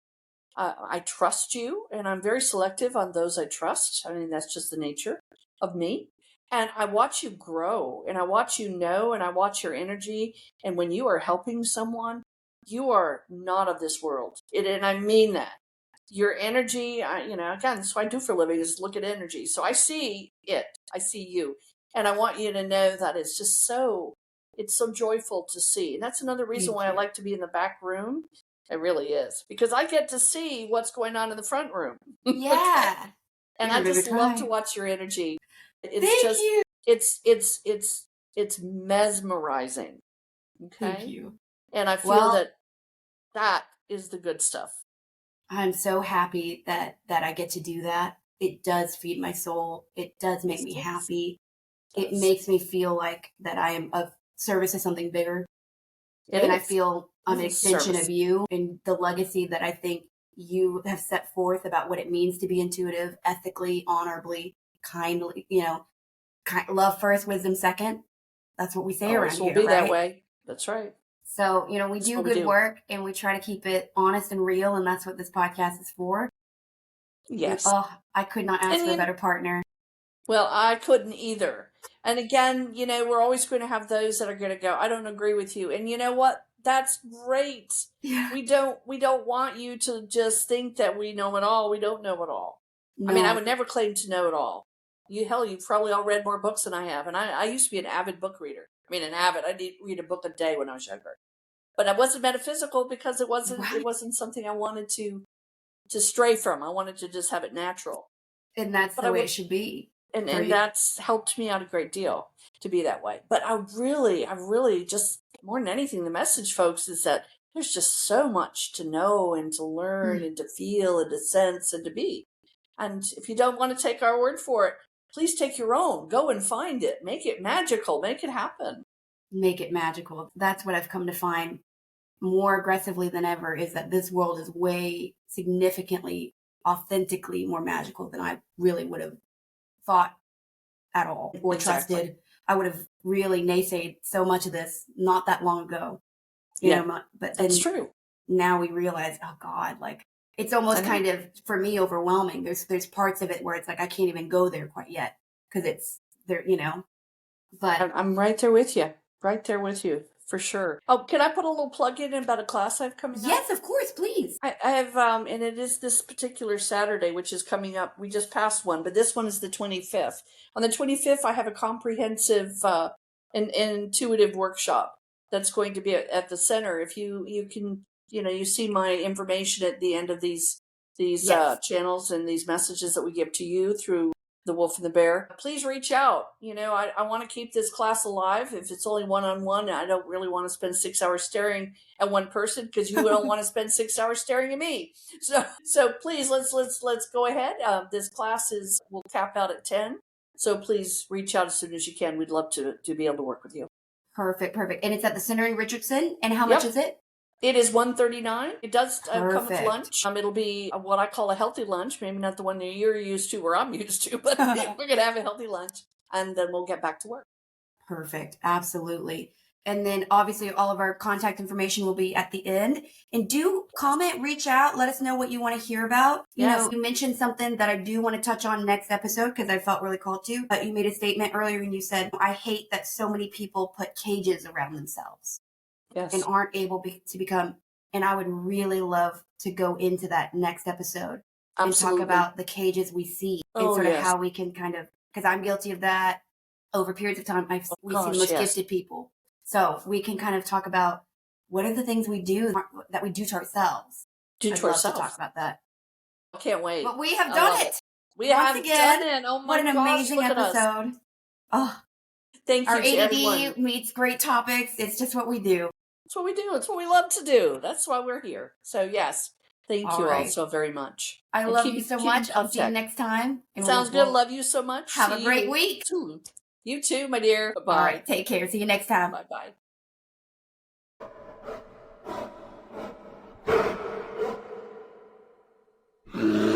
Speaker 1: I trust you, and I'm very selective on those I trust. I mean, that's just the nature of me. And I watch you grow, and I watch you know, and I watch your energy. And when you are helping someone, you are not of this world. And I mean that. Your energy, again, that's what I do for a living is look at energy. So I see it, I see you. And I want you to know that it's so joyful to see. And that's another reason
Speaker 2: Thank
Speaker 1: why I
Speaker 2: you.
Speaker 1: like to be in the back room. It really is because I get to see what's going on in the front room. Okay.
Speaker 2: Yeah.
Speaker 1: And
Speaker 2: You're
Speaker 1: I
Speaker 2: gonna
Speaker 1: just love to
Speaker 2: try.
Speaker 1: watch your energy. It's
Speaker 2: Thank
Speaker 1: just
Speaker 2: you.
Speaker 1: it's mesmerizing.
Speaker 2: Thank
Speaker 1: Okay?
Speaker 2: you.
Speaker 1: And I feel
Speaker 2: Well,
Speaker 1: that is the good stuff.
Speaker 2: I'm so happy that I get to do that. It does feed my soul. It does make
Speaker 1: Yes,
Speaker 2: me
Speaker 1: it does.
Speaker 2: happy.
Speaker 1: It
Speaker 2: It
Speaker 1: does.
Speaker 2: makes me feel like that I am of service to something bigger.
Speaker 1: It
Speaker 2: And I
Speaker 1: is.
Speaker 2: feel I'm
Speaker 1: It
Speaker 2: an
Speaker 1: is
Speaker 2: extension
Speaker 1: service.
Speaker 2: of you and the legacy that I think you have set forth about what it means to be intuitive, ethically, honorably, kindly, love first, wisdom second. That's what we say around
Speaker 1: Always will
Speaker 2: here,
Speaker 1: be that
Speaker 2: right?
Speaker 1: way. That's right.
Speaker 2: So, we
Speaker 1: That's
Speaker 2: do
Speaker 1: what we
Speaker 2: good
Speaker 1: do.
Speaker 2: work and we try to keep it honest and real. And that's what this podcast is for. And
Speaker 1: Yes.
Speaker 2: oh, I could not ask
Speaker 1: And
Speaker 2: for a better partner.
Speaker 1: well, I couldn't either. And again, we're always going to have those that are going to go, I don't agree with you. And you know what? That's great.
Speaker 2: Yeah.
Speaker 1: We don't want you to just think that we know it all. We don't know it all. I mean, I
Speaker 2: No.
Speaker 1: would never claim to know it all. You've probably all read more books than I have. And I used to be an avid book reader. I mean, I did read a book a day when I was younger. But I wasn't metaphysical because it wasn't it
Speaker 2: Right.
Speaker 1: wasn't something I wanted to stray from. I wanted to just have it natural.
Speaker 2: And that's
Speaker 1: But
Speaker 2: the
Speaker 1: I
Speaker 2: way
Speaker 1: would
Speaker 2: it should be for
Speaker 1: and
Speaker 2: you.
Speaker 1: that's helped me out a great deal to be that way. But I really just more than anything, the message, folks, is that there's just so much to know and to learn
Speaker 2: Mm.
Speaker 1: and to feel and to sense and to be. And if you don't want to take our word for it, please take your own. Go and find it. Make it magical. Make it happen.
Speaker 2: Make it magical. That's what I've come to find more aggressively than ever is that this world is way significantly, authentically more magical than I really would have thought at all or
Speaker 1: Exactly.
Speaker 2: trusted. I would have really naysayed so much of this not that long ago,
Speaker 1: Yeah,
Speaker 2: but
Speaker 1: that's
Speaker 2: then
Speaker 1: true.
Speaker 2: now we realize, oh God, like it's
Speaker 1: I
Speaker 2: almost
Speaker 1: know.
Speaker 2: kind of for me overwhelming. There's parts of it where it's like I can't even go there quite yet because it's there, but
Speaker 1: I'm right there with you. Right there with you. For sure. Oh, can I put a little plug in about a class I've coming up?
Speaker 2: Yes, of course, please.
Speaker 1: I have, and it is this particular Saturday, which is coming up. We just passed one, but this one is the 25th. On the 25th, I have a comprehensive and intuitive workshop that's going to be at the center. If you can, you see my information at the end of these
Speaker 2: Yes.
Speaker 1: channels and these messages that we give to you through the Wolf and the Bear. Please reach out. I want to keep this class alive. If it's only one-on-one, I don't really want to spend 6 hours staring at one person, because you don't want to spend 6 hours staring at me. So please, let's go ahead. This class will cap out at 10. So please reach out as soon as you can. We'd love to be able to work with you.
Speaker 2: Perfect. And it's at the center in Richardson. And how much is it?
Speaker 1: It is $139. It does come with
Speaker 2: Perfect.
Speaker 1: lunch. It'll be what I call a healthy lunch. Maybe not the one that you're used to or I'm used to, but we're going to have a healthy lunch, and then we'll get back to work.
Speaker 2: Perfect. Absolutely. And then obviously all of our contact information will be at the end. And do comment, reach out, let us know what you want to hear about.
Speaker 1: Yes.
Speaker 2: You mentioned something that I do want to touch on next episode because I felt really called to. But you made a statement earlier and you said, I hate that so many people put cages around themselves.
Speaker 1: Yes.
Speaker 2: And aren't able to become. And I would really love to go into that next episode.
Speaker 1: Absolutely.
Speaker 2: And talk about the cages we see and sort of how we can kind of, because I'm guilty of that over periods of time. We see the most gifted people. So we can kind of talk about what are the things we do that we do to ourselves.
Speaker 1: I'd love to
Speaker 2: talk about that.
Speaker 1: I can't wait.
Speaker 2: But we have done it.
Speaker 1: We have done it. Oh my
Speaker 2: gosh. What an amazing episode. Oh,
Speaker 1: thank you
Speaker 2: our
Speaker 1: to
Speaker 2: ADD
Speaker 1: everyone.
Speaker 2: Meets great topics. It's just what we do.
Speaker 1: That's what we do. It's what we love to do. That's why we're here. So yes, thank you all so very much.
Speaker 2: I love you so much. I'll see you next time.
Speaker 1: Sounds good. Love you so much.
Speaker 2: Have a great week.
Speaker 1: You too, my dear. Bye-bye.
Speaker 2: All right. Take care. See you next time.
Speaker 1: Bye-bye.